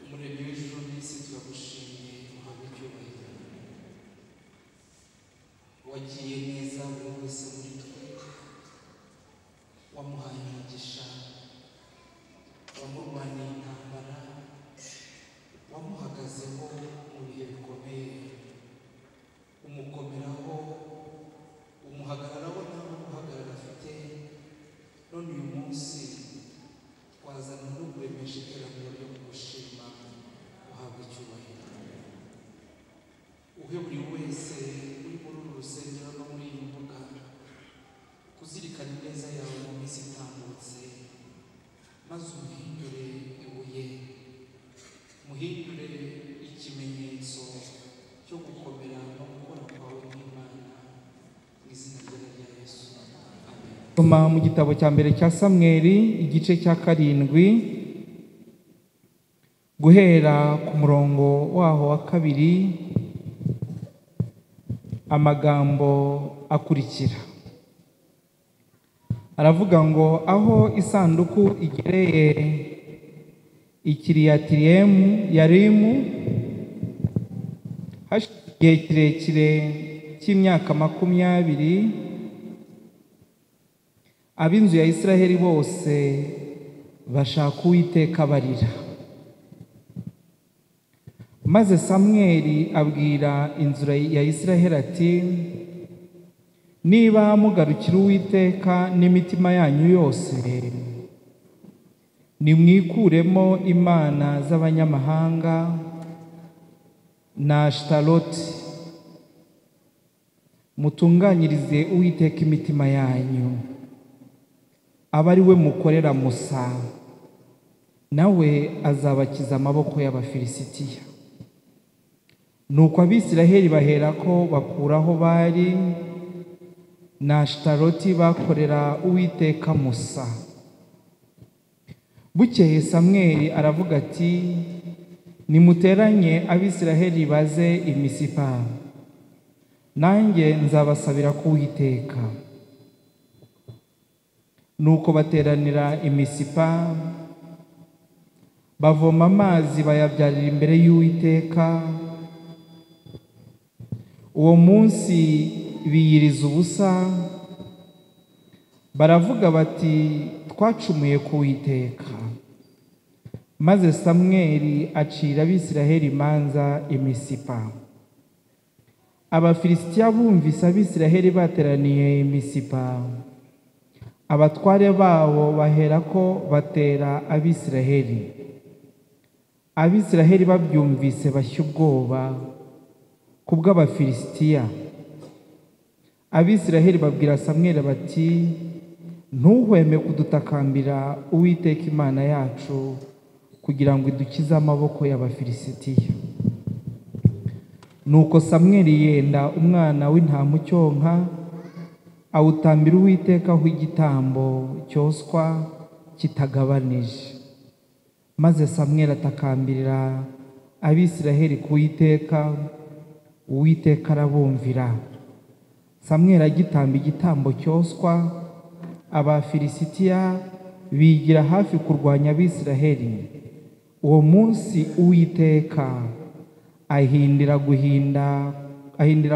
umuremyi w'ijuru n'isi, turagushimiye, uhabwe icyubahiro. Wagiye neza buri wese muri twe, wamuhaye umugisha, wamurwaniye intambara, wamuhagazeho mu bihe bikomeye, umukomeraho, umuhagararaho ntabwo guhagarara afite. None uyu munsi twazana no kuremesha iteraniro ryo kugushima, uhabwe icyubahiro. Uhe buri wese uri muri uru rusengero no muri iyi mbuga kuzirikana ineza yawe mu minsi itambutse, maze umuhindure ibuye, muhindure ikimenyetso cyo gukomera no gukora kwawe nk'Imana, mu izina rya Yesu. Amen.
Soma mu gitabo cya mbere cya Samweli igice cya 7 guhera ku murongo waho wa 2, amagambo akurikira. Aravuga ngo aho isanduku igereye Yarimu, hashize igihe kirekire cy'imyaka 20, ab'inzu ya Israheli bose bashaka Uwiteka barira. Maze Samweli abwira inzu ya Israheli ati, niba mugarukira Uwiteka n'imitima yanyu yose, nimwikuremo imana z'abanyamahanga na Ashtaroti, mutunganyirize Uwiteka imitima yanyu, aba ari we mukorera Musa, nawe azabakiza amaboko y'Abafilisitiya. Nuko Abisiraheli baherako bakuraho Bali na Ashtaroti bakorera Uwiteka Musa. Bukeye Samweli aravuga ati, nimuteranye Abisiraheli baze i Misipa, nanjye nzabasabira ku Uwiteka. Nuko bateranira i Misipa, bavoma amazi bayabyarira imbere y'Uwiteka. Uwo munsi biyiriza ubusa, baravuga bati, twacumuye ku Uwiteka. maze Samweli acira Abisiraheli imanza i Misipa. Abafilisitiya bumvise Abisiraheli bateraniye i Misipa, abatware babo baherako batera Abisiraheli. Abisiraheli babyumvise bashya ubwoba kubw'Abafilisitiya. Abisiraheli babwira Samweli bati, ntuhweme kudutakambira Uwiteka Imana yacu kugira ngo idukize amaboko y'Abafilisitiya. Nuko Samweli yenda umwana w'intama ucyonka, awutambira Uwiteka aho igitambo cyoswa kitagabanije. Maze Samweli atakambirira Abisiraheli ku Uwiteka, Uwiteka arabumvira. Samweli agitamba igitambo cyoswa, Abafilisitiya bigira hafi kurwanya Abisiraheli. Uwo munsi Uwiteka ahindira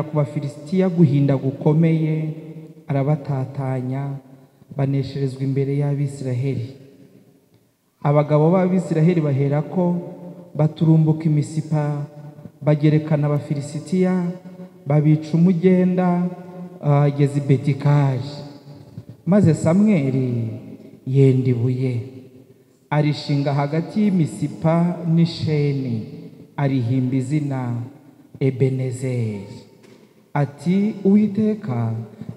ku Bafilisitiya guhinda gukomeye, arabatatanya, banesherezwa imbere y'Abisiraheli. Abagabo b'Abisiraheli baherako baturumbuka i Misipa, bagerekana Abafilisitiya, babica umugenda ageze i Betikari. Maze Samweli yenda ibuye, arishinga hagati y'Imisipa n'Isheni, arihimba izina Ebenezeri, ati Uwiteka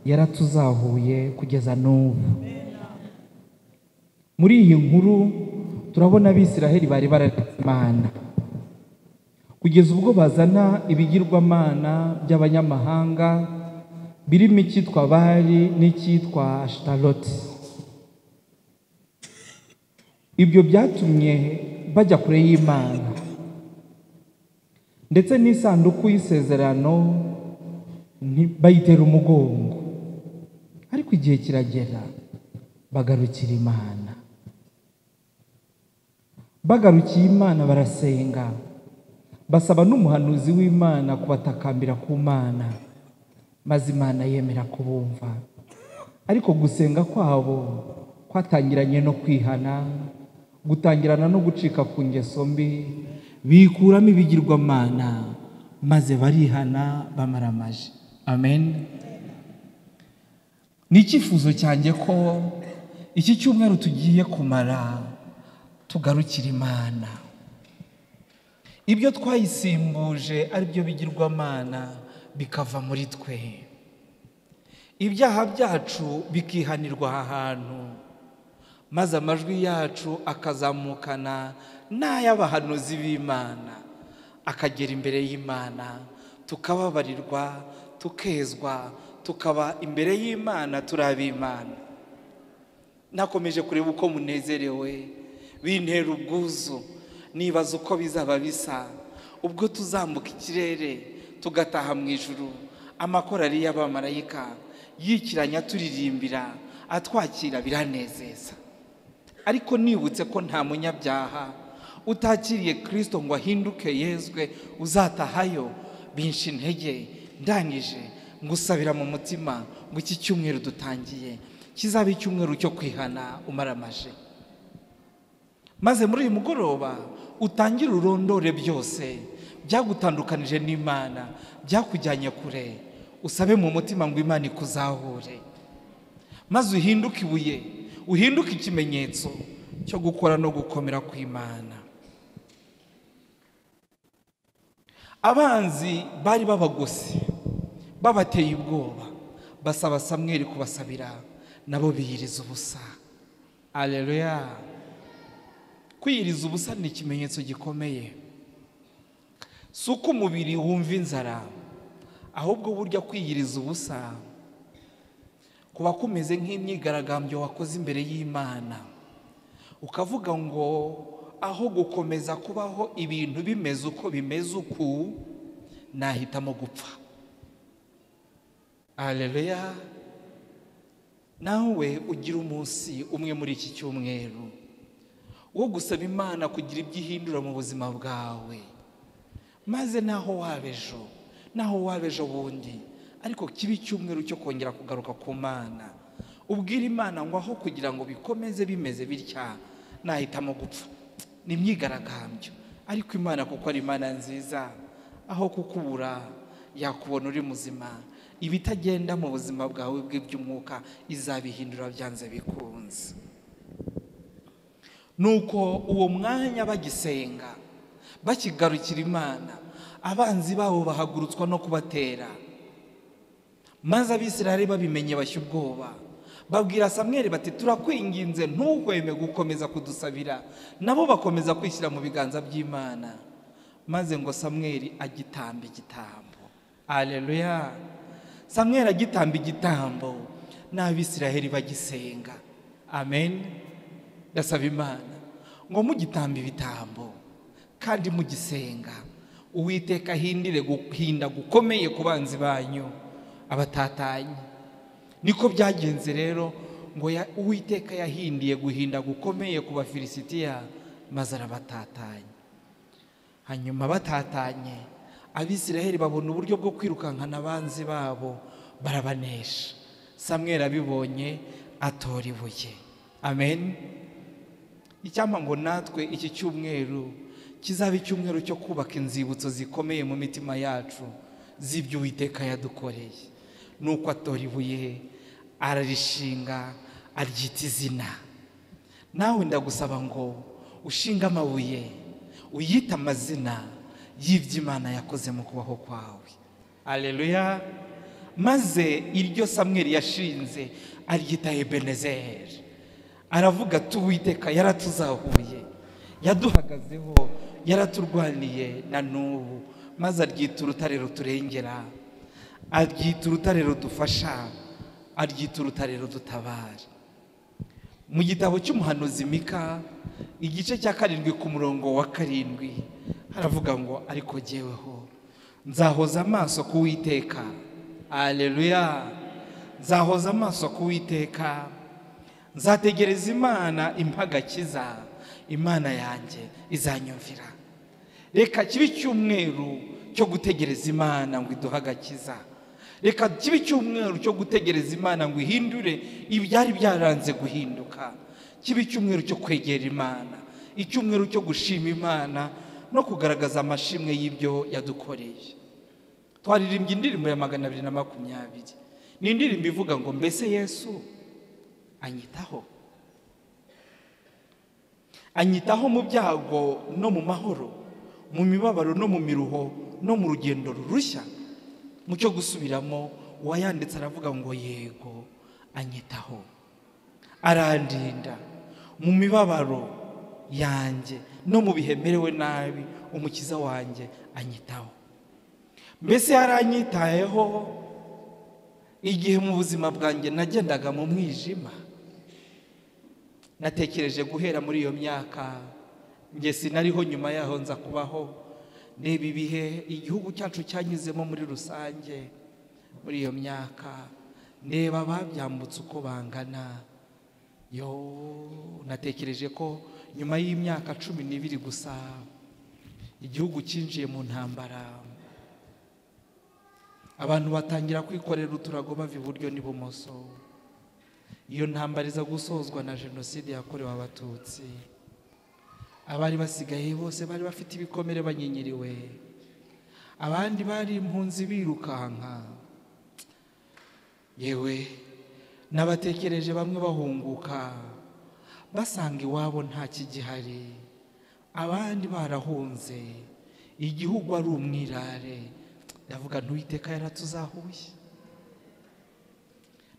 yaratuzahuye kugeza n'ubu. Muri iyi nkuru turabona Abisiraheli bari bararetse Imana kugeza ubwo bazana ibigirwamana by'abanyamahanga birimo icyitwa Bali n'icyitwa Ashtaroti. Ibyo byatumye bajya kure y'Imana, ndetse n'isanduku y'isezerano bayitera umugongo. Ariko igihe kiragera bagarukira Imana. Bagarukiye Imana barasenga, basaba n'umuhanuzi w'Imana kubatakambira ku Mana, maze Imana yemera kubumva. Ariko gusenga kwabo kwatangiranye no kwihana, gutangirana no gucika ku ngeso mbi, bikuramo ibigirwamana, maze barihana bamaramaje. Amen. Ni icyifuzo cyanjye ko iki cyumweru tugiye kumara tugarukira Imana. Ibyo twayisimbuje ari byo bigirwamana bikava muri twe, ibyaha byacu bikihanirwa aha hantu, maze amajwi yacu akazamukana n'ay'abahanuzi b'Imana, akagera imbere y'Imana, tukababarirwa, tukezwa, tukaba imbere y'Imana turi ab'Imana. Nakomeje kureba uko munezerewe, bintera ubwuzu, nibaza uko bizaba bisa ubwo tuzambuka ikirere tugataha mu ijuru, amakorari y'abamarayika yikiranya turirimbira, atwakira, biranezeza. Ariko nibutse ko nta munyabyaha utakiriye Kristo ngo ahinduke yezwe uzatahayo, binsha intege. Ndangije ngusabira mu mutima ngo iki cyumweru dutangiye kizabe icyumweru cyo kwihana umaramaje, maze muri uyu mugoroba utangire urondore byose byagutandukanije n'Imana, byakujyanye kure. Usabe mu mutima ngo Imana ikuzahure, maze uhinduke ibuye, uhinduke ikimenyetso cyo gukora no gukomera kw'Imana. Abanzi bari babagose, babateye ubwoba, basaba Samweli kubasabira, nabo biyiriza ubusa. Alleluia. Kwiyiriza ubusa ni ikimenyetso gikomeye. Si uko umubiri wumva inzara, ahubwo burya kwiyiriza ubusa kuba kumeze nk'imyigaragambyo wakoze imbere y'Imana, ukavuga ngo aho gukomeza kubaho ibintu bimeze uko bimeze uku, nahitamo gupfa. Alleluia. Nawe ugira umunsi umwe muri iki cyumweru wo gusaba Imana kugira ibyo ihindura mu buzima bwawe, maze naho wabejo bundi, ariko kiba icyumweru cyo kongera kugaruka ku Mana. Ubwira Imana ngo aho kugira ngo bikomeze bimeze bitya, nahitamo gupfa, ni imyigaragambyo, ariko Imana kuko ari Imana nziza, aho kukubura yakubona uri muzima, ibitagenda mu buzima bwawe bw'iby'umwuka izabihindura byanze bikunze. Nuko uwo mwanya bagisenga bakigarukira Imana, abanzi babo bahagurutswa no kubatera, maze Abisirayeli babimenye bashya ubwoba, babwira Samweli bati turakwinginze ntuhweme gukomeza kudusabira. Nabo bakomeza kwishyira mu biganza by'Imana, maze ngo Samweli agitamba igitambo. Haleluya! Samweli agitamba igitambo n'Abisirayeli bagisenga. Amen. Ndasaba Imana ngo mugitamba ibitambo kandi mugisenga, Uwiteka ahindire guhinda gukomeye ku banzi banyu abatatanye. Niko byagenze rero ngo Uwiteka yahindiye guhinda gukomeye ku Bafilisitiya, maze arabatatanya. Hanyuma batatanye, Abisirayeli babona uburyo bwo kwirukankana abanzi babo, barabanesha. Samweli abibonye atora ibuye. Amen. Icyampa ngo natwe iki cyumweru kizaba icyumweru cyo kubaka inzibutso zikomeye mu mitima yacu z'ibyo Uwiteka yadukoreye. Nuko atora ibuye ararishinga, aryita izina. Nawe ndagusaba ngo ushinga amabuye uyita amazina y'ibyo Imana yakoze mu kubaho kwawe. Haleluya! Maze iryo Samweli yashinze aryita Ebenezeri. Aravuga ati Uwiteka yaratuzahuye, yaduhagazeho, yaraturwaniye na n'ubu. Maze aryita urutare ruturengera, aryita urutare rudufasha, aryita urutare rudutabara. Mu gitabo cy'umuhanuzi Mika igice cya 7 ku murongo wa 7 haravuga ngo ariko jyeweho nzahoza amaso ku Uwiteka. Haleluya! Nzahoza amaso ku Uwiteka, nzategereza Imana impagakiza, Imana yanjye izanyumvira. Reka kibi cyumweru cyo gutegereza Imana ngo iduhagakiza. Reka kibi cyumweru cyo gutegereza Imana ngo ihindure ibyari byaranze guhinduka. Kibi cyumweru cyo kwegera Imana, icyumweru cyo gushima Imana no kugaragaza amashimwe y'ibyo yadukoreye. Twaririmbye indirimbo ya 220. Ni indirimbo ivuga ngo mbese Yesu anyitaho. Anyitaho mu byago no mu mahoro, mu mibabaro no mu miruho no mu rugendo rurushya. Mu cyo gusubiramo uwayanditse aravuga ngo yego anyitaho, arandinda mu mibabaro yanjye no mu bihe merewe nabi, Umukiza wanjye anyitaho. Mbese yaranyitayeho igihe mu buzima bwanjye nagendaga mu mwijima. Natekereje guhera muri iyo myaka, nge sinariho nyuma yaho nza kubaho, neba ibihe igihugu cyacu cyanyuzemo muri rusange. Muri iyo myaka neba babyambutse uko bangana. Natekereje ko nyuma y'imyaka 12 gusa igihugu cyinjiye mu ntambara, abantu batangira kwikorera uturago bava iburyo n'ibumoso. Iyo ntambara iza gusozwa na jenoside yakorewe Abatutsi. Abari basigaye bose bari bafite ibikomere banyinyiriwe, abandi bari impunzi birukanka. Yewe nabatekereje bamwe bahunguka basanga iwabo nta kigihari, abandi barahunze, igihugu ari umwirare. Ndavuga Uwiteka yaratuzahuye.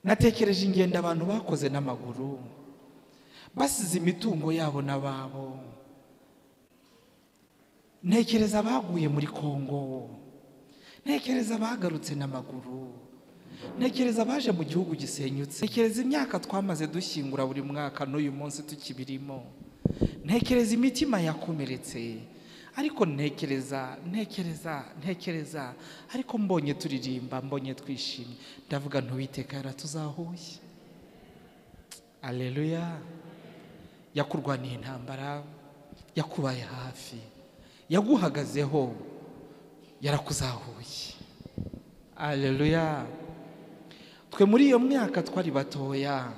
Natekereje ingendo abantu bakoze n'amaguru, basize imitungo yabo n'ababo. Ntekereza baguye muri Kongo, ntekereza bagarutse n'amaguru, ntekereza baje mu gihugu gisenyutse, ntekereza imyaka twamaze dushyingura buri mwaka n'uyu munsi tukibirimo, ntekereza imitima yakomeretse. Ariko ntekereza ariko mbonye turirimba, mbonye twishimye, ndavuga Uwiteka yaratuzahuye. Haleluya! Yakurwaniye intambara, yakubaye hafi, yaguhagazeho, yarakuzahuye. Haleluya! Twe muri iyo myaka twari batoya,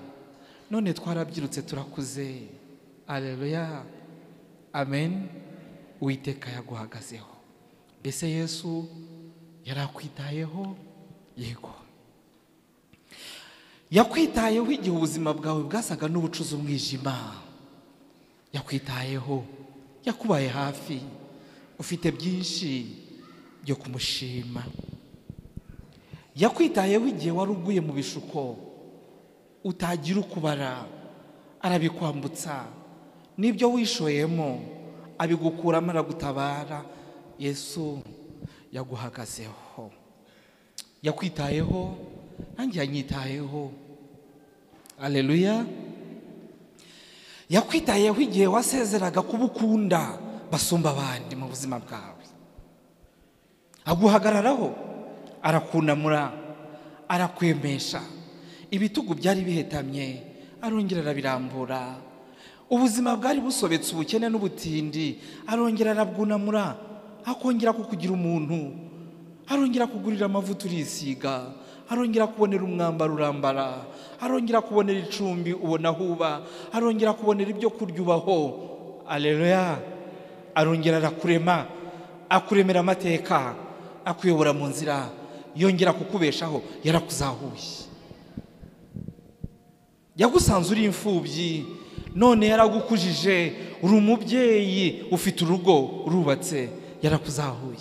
none twarabyirutse turakuze. Haleluya! amen. Uwiteka yaguhagazeho. Mbese Yesu yarakwitayeho? Yego. Yakwitayeho igihe ubuzima bwawe bwasaga n'ubucuza umwijima. Yakwitayeho, yakubaye hafi, ufite byinshi byo kumushima. Yakwitayeho igihe wari uguye mu bishuko utagira ukubara, arabikwambutsa. N'ibyo wishoyemo abigukuramo, aragutabara. Yesu yaguhagazeho. Yakwitayeho, nanjye yanyitayeho. Haleluya. Yakwitayeho igihe wasezeraga kuba ukunda basumba abandi mu buzima bwawe. Aguhagararaho, arakunamura, arakwemesha. Ibitugu byari bihetamye, arongera arabirambura. Ubuzima bwari busobetse ubukene n'ubutindi, arongera arabwunamura, akongera kukugira umuntu. Arongera kugurira amavuta urisiga, arongera kubonera umwambaro urambara, arongera kubonera icumbi ubona huba, arongera kubonera ibyo kurya ubaho. Haleluya. Arongera arakurema, akuremera amateka, akuyobora mu nzira, yongera kukubeshaho. Yarakuzahuye, yagusanze uri imfubyi, none yaragukujije, uri umubyeyi, ufite urugo, urubatse. Yarakuzahuye.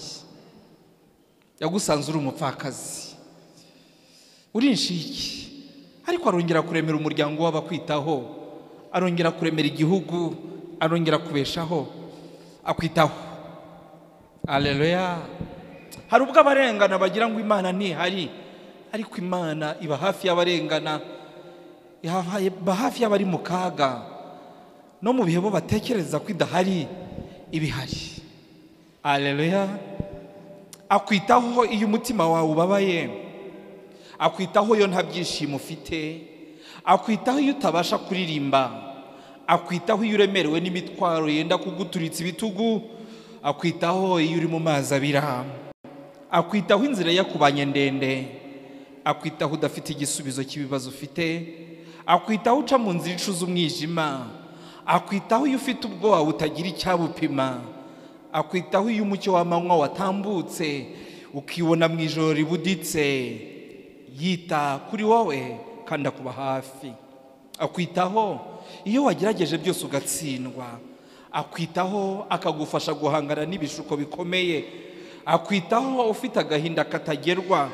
Yagusanze uri umupfakazi, uri inshiki, ariko arongera kuremera umuryango w'abakwitaho, arongera kuremera igihugu, arongera kubeshaho, akwitaho. Haleluya. Hari ubwo abarengana bagira ngo Imana ntihari, ariko Imana iba hafi y'abarengana, iba hafi y'abari mu kaga, no mu bihe bo batekereza ko idahari, ibihari. Haleluya. Akwitaho iyo umutima wawe ubabaye, akwitaho iyo nta byishimo ufite, akwitaho iyo utabasha kuririmba, akwitaho iyo uremerewe n'imitwaro yenda kuguturitsa ibitugu, akwitaho iyo uri mu mazi abira, akwitaho inzira yakubanye ndende, akwitaho udafite igisubizo cy'ibibazo ufite, akwitaho uca mu nzira icuza umwijima, akwitaho iyo ufite ubwoba utagira icyabupima, akwitaho iyo umucyo w'amanywa watambutse ukibona mu ijoro ribuditse. Yita kuri wowe kandi akuba hafi. Akwitaho iyo wagerageje byose ugatsindwa, akwitaho akagufasha guhangana n'ibishuko bikomeye, akwitaho ufite agahinda katagerwa,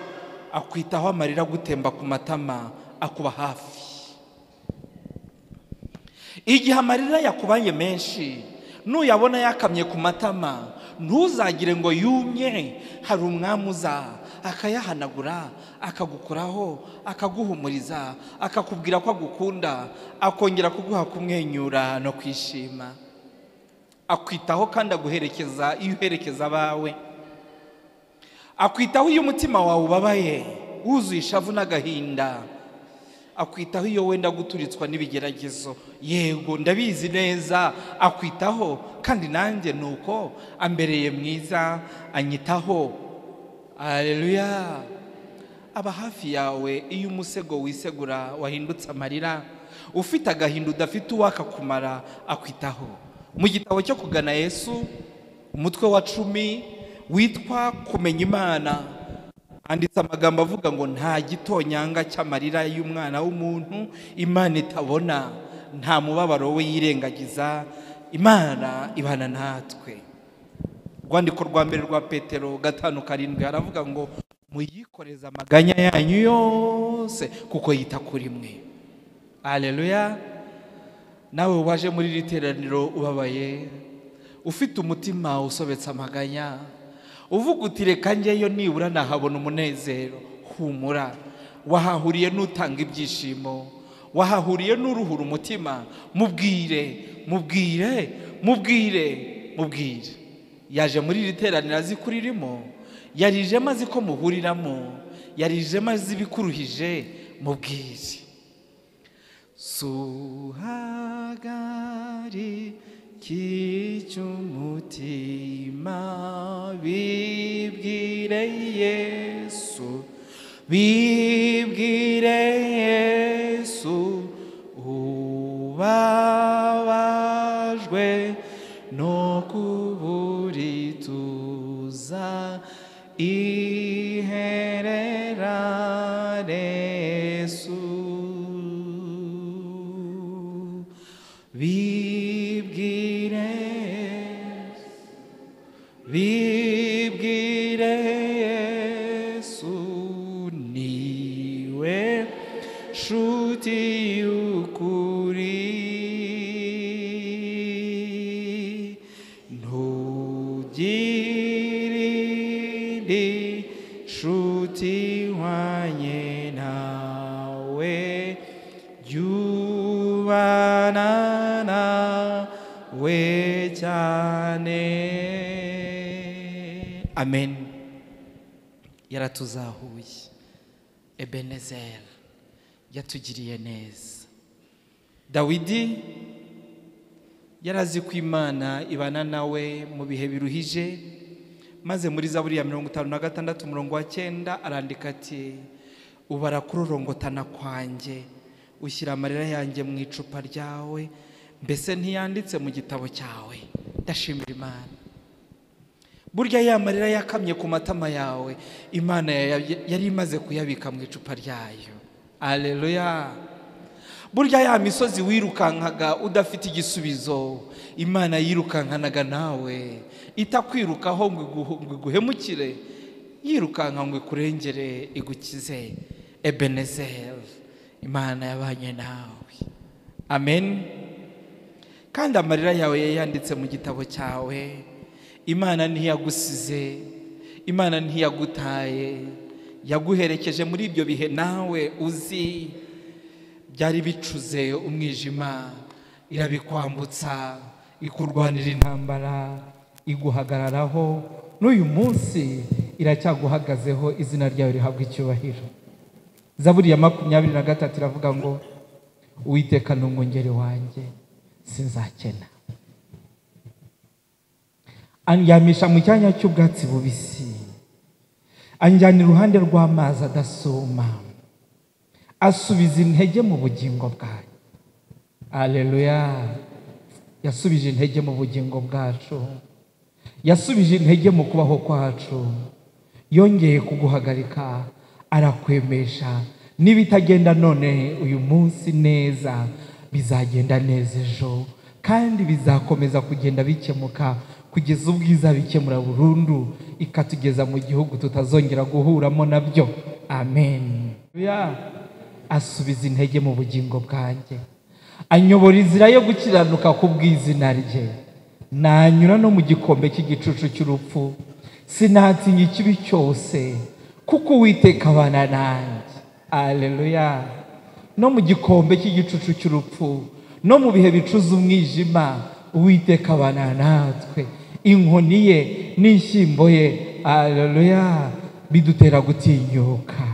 akwitaho amarira gutemba ku matama, akuba hafi. Igihe amarira yakubanye menshi, nuyabona yakamye ku matama, ntuzagire ngo yumye. Hari umwami uza akayahanagura, akagukoraho, akaguhumuriza, akakubwira ko agukunda, akongera kuguha kumwenyura no kwishima. Akwitaho kandi aguherekeza iyo uherekeza abawe. Akwitaho iyo umutima wawe ubabaye, wuzuye ishavu n'agahinda. Akwitaho iyo wenda guturitswa n'ibigeragezo. Yego, ndabizi neza, akwitaho, kandi nanjye nuko ambereye mwiza, anyitaho. Haleluya. Aba hafi yawe iyo umusego wisegura wahindutse amarira, ufite agahinda udafite uwakakumara, akwitaho. Mu gitabo cyo kugana Yesu, umutwe wa 10 witwa kumenya Imana, handitse amagambo avuga ngo nta gitonyanga cy'amarira y'umwana w'umuntu Imana itabona, nta mubabaro we yirengagiza, Imana ibana natwe. Rwandiko rwa mbere rwa Petero 5:7 haravuga ngo muyikoreze amaganya yanyu yose kuko yita kuri mwe. Haleluya. Nawe waje muri literaniro ubabaye, ufite umutima usobetse amaganya, uvuga uti reka njyeyo nibura nahabona umunezero, humura. Wahahuriye n'utanga ibyishimo, wahahuriye n'uruhura umutima. Mubwire. Yaje muri literaniro azi kuririmo, yarije mazi ko muhuriramo, yarije mazi ibikuruhije. Mubwire. Suhagari cy'umutima, bibwire Yesu, ubabajwe no turituza iherera Yesu bibwire Yesu niwe nshuti y'ukuri ntugire indi nshuti ihwanye nawe jyubana nawe cyane. Amen. Yaratuzahuye. Ebenezer yatugiriye neza. Dawidi yarazi ko Imana ibana nawe mu bihe biruhije, maze muri Zaburi ya 56 umurongo wa 9 arandika ati ubara kurorongotana kwanjye ushyira amarira yanjye mu icupa ryawe, mbese ntiyanditse mu gitabo cyawe. Ndashimira Imana. Burya ya marira yakamye ku matama yawe Imana yari imaze kuyabika mu icupa ryayo. Haleluya. Burya ya misozi wirukankaga udafite igisubizo Imana yirukankanaga nawe itakwirukaho ngo iguhemukire, yirukanka ngo ikurengere igukize. Ebenezer, Imana yabanye nawe. Amen. Kandi amarira yawe yayanditse mu gitabo cyawe. Imana ntiyagusize, Imana ntiyagutaye, yaguherekeje muri ibyo bihe nawe uzi byari bicuze umwijima, irabikwambutsa, ikurwanira intambara, iguhagararaho, n'uyu munsi iracyaguhagazeho, izina ryawe rihabwa icyubahiro. Zaburi ya 23 iravuga ngo Uwiteka ni umwungeri wanjye sinzakena, andyamisha mu cyanya cy'ubwatsi bubisi, anjyana iruhande rw'amazi adasuma, asubiza intege mu bugingo bwawe. Haleluya. Yasubije intege mu bugingo bwacu, yasubije intege mu kubaho kwacu, yongeye kuguhagarika, arakwemesha. Nibitagenda none uyu munsi neza, bizagenda neza ejo, kandi bizakomeza kugenda bikemuka kugeza ubwiza bikemura burundu, ikatugeza mu gihugu tutazongera guhuramo nabyo. Amen. Asubiza intege mu bugingo bwanjye, anyobora inzira yo gukiranuka ku bw'izina rye. Nanyura no mu gikombe cy'igicucu cy'urupfu, sinatinya ikibi cyose, kuko Uwiteka abana nanjye. Haleluya. No mu gikombe cy'igicucu cy'urupfu, no mu bihe bicuza umwijima, Uwiteka abana natwe. Inkoni ye n'inshyimbo ye, haleluya, bidutera gutinyuka.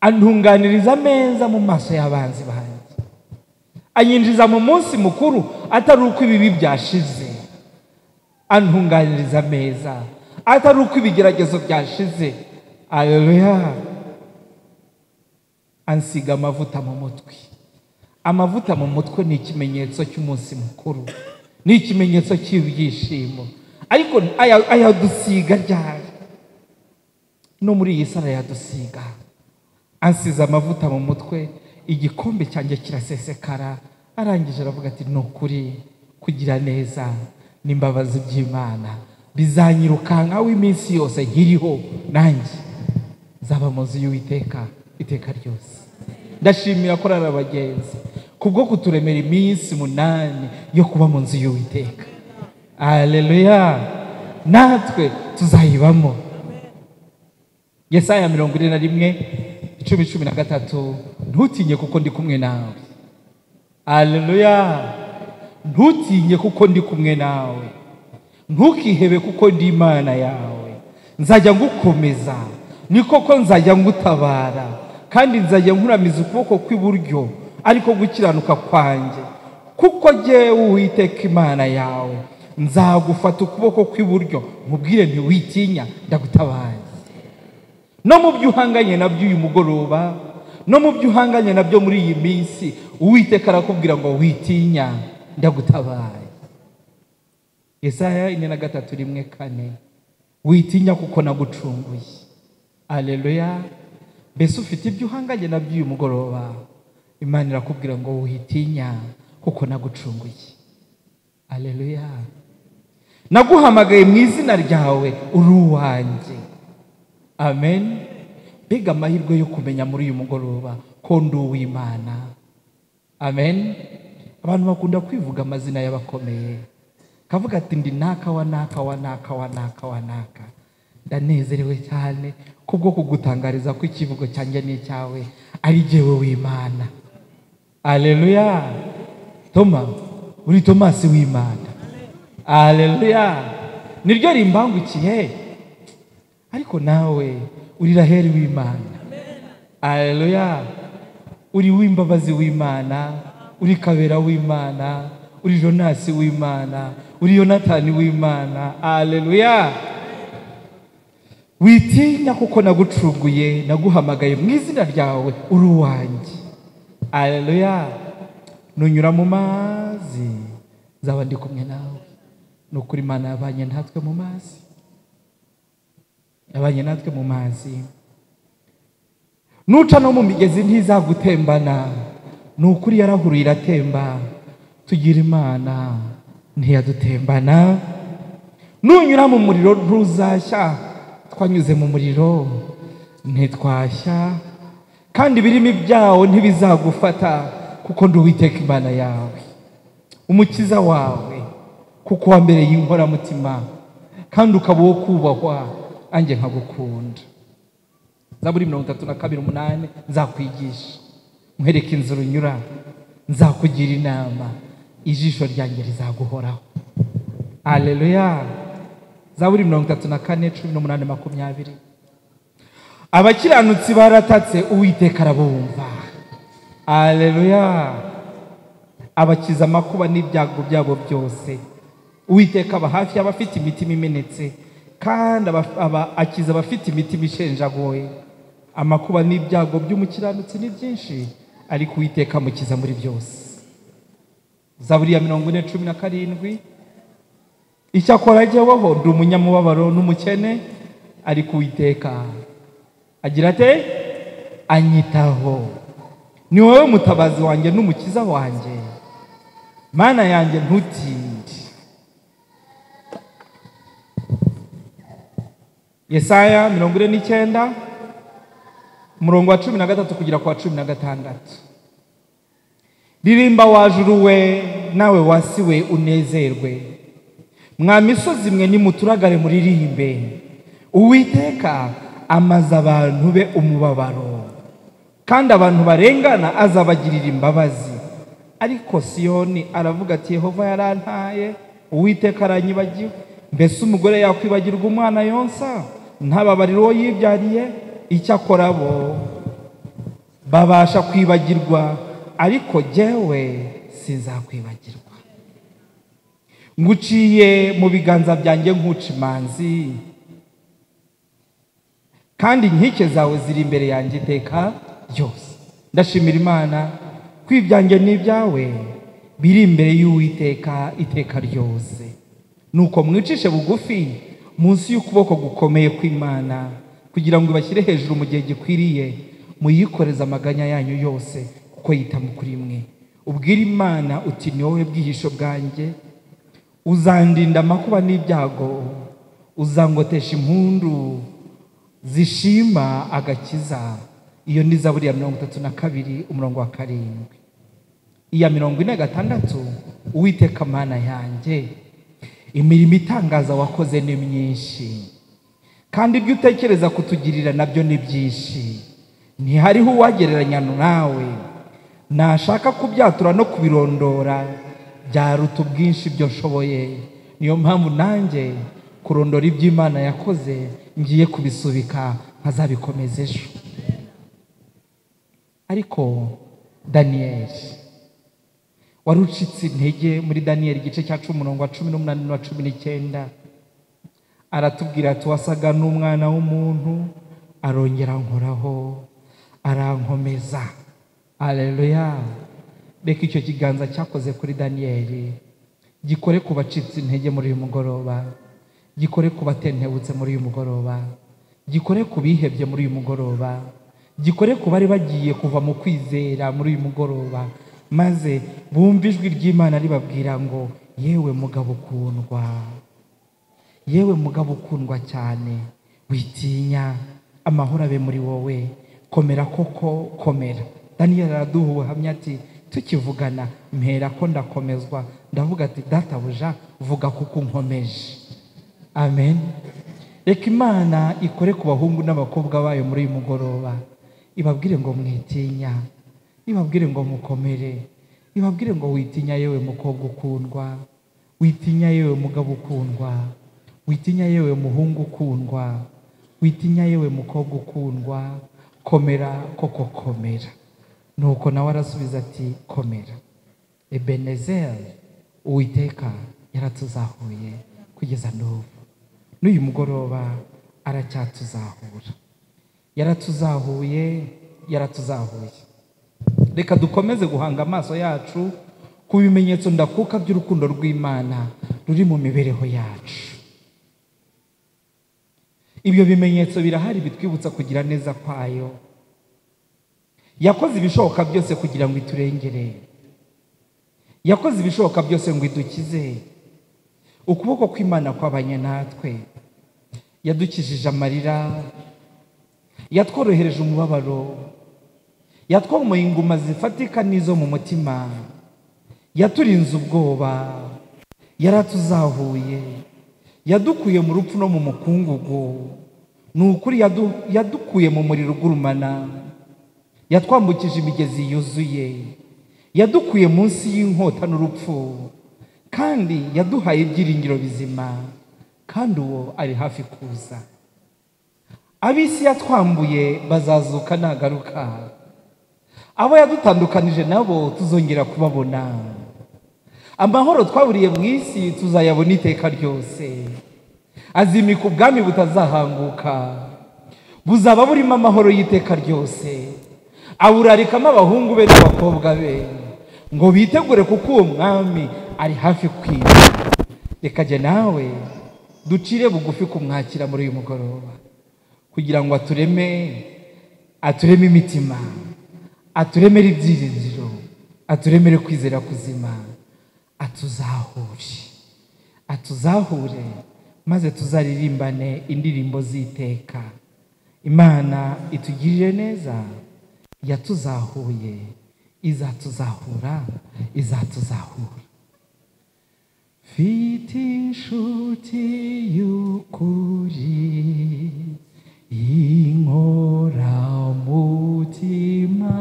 Antunganiriza ameza mu maso y'abanzi banjye, anyinjiza mu munsi mukuru atari uko ibibi byashize. Antunganiriza ameza atari uko ibigeragezo byashize. Haleluya. Ansiga amavuta mu mutwe. Amavuta mu mutwe ni ikimenyetso cy'umunsi mukuru, ni ikimenyetso cy'ibyishimo. Ariko ayadusiga ryari? No muri iyi sara yadusiga. Ansiza amavuta mu mutwe, igikombe cyanjye kirasesekara. Arangije aravuga ati ni ukuri kugira neza n'imbabazi by'Imana bizanyirukankaho iminsi yose nkiriho, nanjye zaba mu nzu y'Uwiteka iteka ryose. Ndashimira Chorale Abagenzi kubwo kuturemera iminsi 8 yo kuba mu nzu y'Uwiteka. Haleluya. Natwe tuzayibamo. Yesaya 41:13, ntutinye kuko ndi kumwe nawe. Haleluya. Ntutinye kuko ndi kumwe nawe, ntukihebe kuko ndi Imana yawe. Nzajya ngukomeza, ni koko nzajya ngutabara, kandi nzajya nkuramiza ukuboko kw'iburyo ariko gukiranuka kwanjye. Kuko jyewe Uwiteka Imana yawe nzagufata ukuboko kw'iburyo, nkubwire nti witinya, ndagutabaye. No mu byo uhanganye nabyo uyu mugoroba, no mu byo uhanganye nabyo muri iyi minsi, Uwiteka arakubwira ngo witinya, ndagutabaye. Yesaya 4:4 witinya kuko nagucunguye. Haleluya. Mbese ufite ibyo uhanganye nabyo uyu mugoroba, Imana irakubwira ngo witinya kuko nagucunguye. Haleluya. Naguhamagaye mu izina ryawe uri uwanjye. Amen. Biga amahirwe yo kumenya muri uyu mugoroba ko ndi uw'Imana. Amen. Abantu bakunda kwivuga amazina y'abakomeye, kavuga ati ndi naka wa naka wa naka wa naka wa naka. Ndanezerewe cyane kubwo kugutangariza ko ikivugo cyanjye n'icyawe ari jyewe w'Imana. Haleluya. Toma, uri Tomasi w'Imana. Haleluya. Niryo rimbangukiye, ariko nawe uri Raheli w'Imana. Haleluya. Uri w'imbabazi w'Imana, uri Kabera w'Imana, uri Jonasi w'Imana, uri Yonatani w'Imana. Haleluya. Witinya kuko nagucunguye, naguhamagaye mu izina ryawe uri uwanjye. Haleluya. Nunyura mu mazi nzaba ndi kumwe nawe. Nukuri Imana yabanye natwe mu mazi, yabanye natwe mu mazi. Nuca no mu migezi ntizagutembana. Nukuri yarahuruye iratemba. Tugira Imana ntiyadutembana. Nunyura mu muriro ntuzashya. Twanyuze mu muriro ntitwashya, kandi ibirimi byawo ntibizagufata, kuko ndi Uwiteka Imana yawe, Umukiza wawe, kuko wambereye inkoramutima kandi ukaba uwo kubahwa, anjye nkagukunda. Zaburi 32:8 nzakwigisha, nkwereke inzira unyura, nzakugira inama, ijisho ryanjye rizaguhoraho. Haleluya. Zaburi 34:18-20. Abakiranutsi baratatse, Uwiteka arabumva. Haleluya. Abakiza amakuba n'ibyago byabo byose. Uwiteka aba hafi y'abafite imitima imenetse, kandi akiza abafite imitima ishenjagoye. Amakuba n'ibyago by'umukiranutsi ni byinshi, ariko Uwiteka amukiza muri byose. Zaburi ya 40:17. Icyakora jyeweho ndi umunyamubabaro n'umukene, ariko Uwiteka agira ate? Anyitaho. Ni wowe mutabazi wanjye n'umukiza wanjye, Mana yanjye ntutinde. Yesaya 49:13-16. Ririmba wajuru we, nawe wasi we unezerwe. Mwa misozi mwe nimuturagare muririmbe. Uwiteka amaze abantu be umubabaro, kandi abantu barengana azabagirira imbabazi. Ariko Siyoni aravuga ati Yehova yarantaye, Uwiteka aranyibagiwe. Mbese umugore yakwibagirwa umwana yonsa, ntababarira uwo yibyariye? Icyakora bo babasha kwibagirwa, ariko jyewe sinzakwibagirwa. Nguciye mu biganza byanjye nk'uca imanzi, kandi inkike zawe ziri imbere yanjye iteka ryose. Ndashimira Imana ko ibyanjye n'ibyawe biri imbere y'Uwiteka iteka ryose. Nuko mwicishe bugufi munsi y'ukuboko gukomeye kw'Imana, kugira ngo ibashyire hejuru mu gihe gikwiriye. Muyikoreze amaganya yanyu yose, kuko yitamu kuri mwe. Ubwire Imana uti ni wowe bwihisho bwanjye, uzandinda amakuba n'ibyago, uzangotesha impundu zishima agakiza. Iyo ni Zaburi ya 32:7. Iya 46, Uwiteka Mana yanjye, imirimo itangaza wakoze ni myinshi, kandi ibyo utekereza kutugirira nabyo ni byinshi. Ntihariho uwagereranya nawe. Nashaka kubyatura no kubirondora, byaruta ubwinshi byo nshoboye. Niyo mpamvu nanjye kurondora ibyo Imana yakoze ngiye kubisubika, nkazabikomeza ejo. Ariko Daniyeli warucitse intege muri Daniyeli igice cya 10:18-19. Aratubwira ati wasaga n'umwana w'umuntu, arongera nkoraho, arankomeza. Haleluya. Reka icyo kiganza cyakoze kuri Daniyeli
gikore ku bacitse intege muri uyu mugoroba, gikore ku batentebutse muri uyu mugoroba, gikore ku bihebye muri uyu mugoroba, gikore ku bari bagiye kuva mu kwizera muri uyu mugoroba, maze bumve ijwi ry'Imana ribabwira ngo yewe mugabo ukundwa, yewe mugabo ukundwa cyane, witinya, amahoro abe muri wowe, komera koko komera. Daniel araduha ubuhamya ati tukivugana mpera ko ndakomezwa, ndavuga ati databuja vuga kuko unkomeje. Amen. Reka Imana ikore ku bahungu n'abakobwa bayo muri uyu mugoroba, ibabwire ngo mwitinya, ibabwire ngo mukomere, ibabwire ngo witinya yewe mukobwa ukundwa, witinya yewe mugabo ukundwa, witinya yewe muhungu ukundwa, witinya yewe mukobwa ukundwa, komera koko komera. Nuko nawe arasubiza ati komera. Ebenezer, Uwiteka yaratuzahuye kugeza n'ubu, n'uyu mugoroba aracyatuzahura, yaratuzahuye. Reka dukomeze guhanga amaso yacu ku bimenyetso ndakuka by'urukundo rw'Imana ruri mu mibereho yacu. Ibyo bimenyetso birahari bitwibutsa kugira neza kwayo. Yakoze ibishoboka byose kugira ngo iturengere, yakoze ibishoboka byose ngo idukize. Ukuboko kw'Imana kwabanye natwe, yadukijije amarira, yatworohereje umubabaro, yatwomoye inguma zifatika n'izo mu mutima, yaturinze ubwoba, yaratuzahuye, yadukuye mu rupfu no mu mukungugu. Ni ukuri yadukuye mu muriro ugurumana, yatwambukije imigezi yuzuye, yadukuye munsi y'inkota n'urupfu, kandi yaduhaye ibyiringiro bizima, kandi uwo ari hafi kuza. Ab'isi yatwambuye bazazuka nagaruka, abo yadutandukanije nabo tuzongera kubabona. Amahoro twaburiye mu isi tuzayabona iteka ryose, azimika ubwami butazahanguka, buzaba burimo amahoro y'iteka ryose. Aburarikamo abahungu be n'abakobwa be ngo bitegure, kuko uwo mwami ari hafi kwiza. Reka jye nawe ducire bugufi kumwakira muri uyu mugoroba, kugira ngo atureme imitima, aturemere ibyiringiro, aturemere kwizera kuzima, atuzahure, maze tuzaririmbane indirimbo z'iteka. Imana itugirire neza, yatuzahuye, izatuzahura. Mfite inshuti y'ukuri, inkoramutima,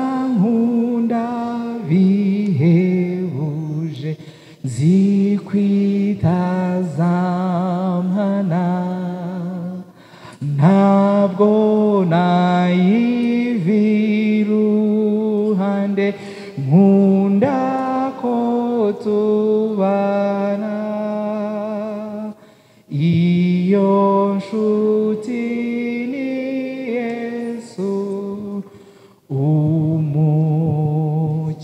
irankunda bihebuje, zikwitazamana, ntabwo nayiviruhande, nkunda ko tubana. Iyo nshuti ni Yesu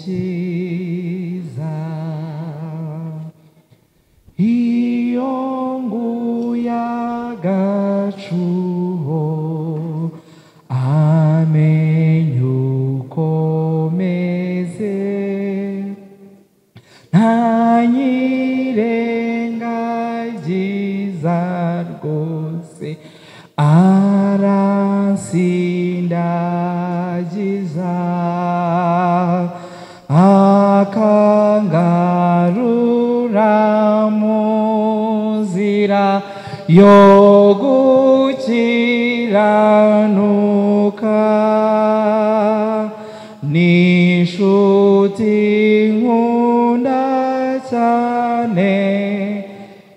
umukiza. Iyo nguye agacuho, amenye uko meze, ntanyirengagiza rwose, aransindagiza, akangarura mu nzira yo gukiranuka. Ni inshuti nkunda cyane,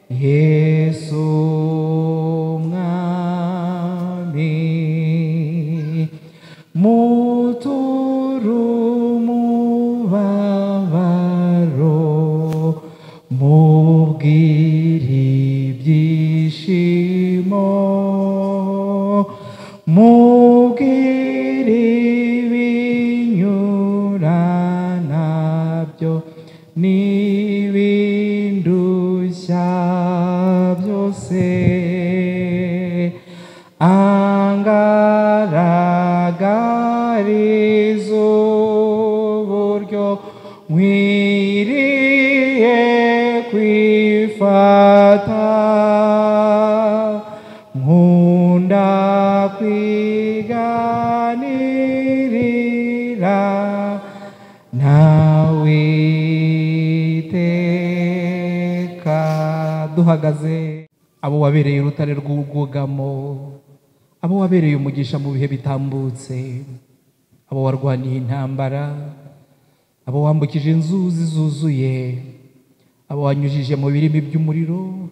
Yesu mwami. Mutura umubabaro, mubwire ibyishimo, mubwire ibinyura nabyo,
n'ibindushya byose angaragariza uburyo nkwiriye kwifata nkunda kwiganirira nawe iteka. Duhagaze abo wabereye urutare rw'ubwugamo, abo wabereye umugisha mu bihe bitambutse, abo warwaniye intambara, abo wambukije inzuzi zuzuye, abo wanyujije mu birimi by'umuriro,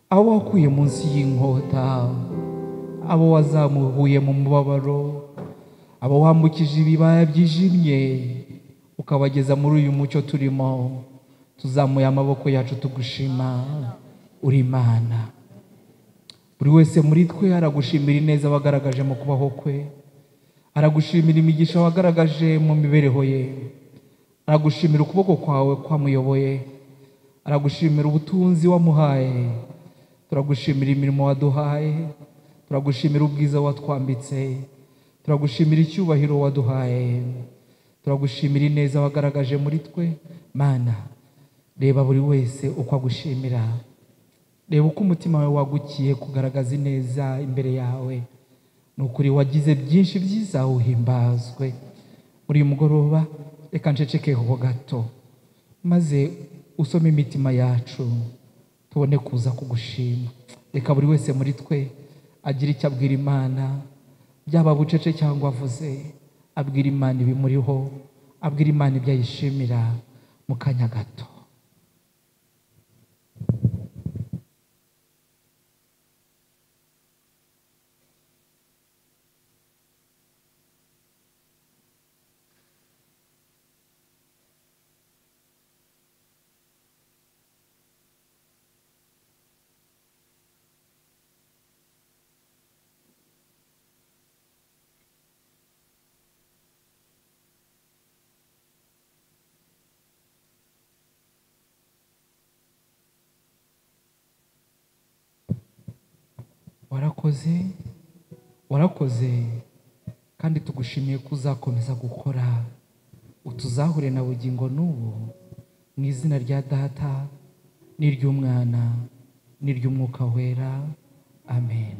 abo wakuye munsi y'inkota, abo wazamuhuye mu mubabaro, abo wambukije ibibaya byijimye ukabageza muri uyu mucyo turimo. Tuzamuye amaboko yacu tugushima, uri Imana. Buri wese muri twe aragushimira ineza wagaragaje mu kubaho kwe, aragushimira imigisha wagaragaje mu mibereho ye, aragushimira ukuboko kwawe kwamuyoboye, aragushimira ubutunzi wamuhaye, turagushimira imirimo waduhaye, turagushimira ubwiza watwambitse, turagushimira icyubahiro waduhaye, turagushimira ineza wagaragaje muri twe. Mana, reba buri wese uko agushimira, reba uko umutima wawe wagukiye kugaragaza ineza imbere yawe. Ni ukuri wagize byinshi byiza, uhimbazwe. Muri uyu mugoroba reka ncecekeho gato maze usome imitima yacu tubone kuza kugushima. Reka buri wese muri twe agira icyo abwira Imana, byaba bucece cyangwa avuze, abwira Imana ibimuriho, abwira Imana ibyo ayishimira mu kanya gato. Warakoze, warakoze, kandi tugushimiye ko uzakomeza gukora, utuzahure na bugingo n'ubu, mu izina rya Data n'iry'Umwana n'iry'Umwuka wera. Amen.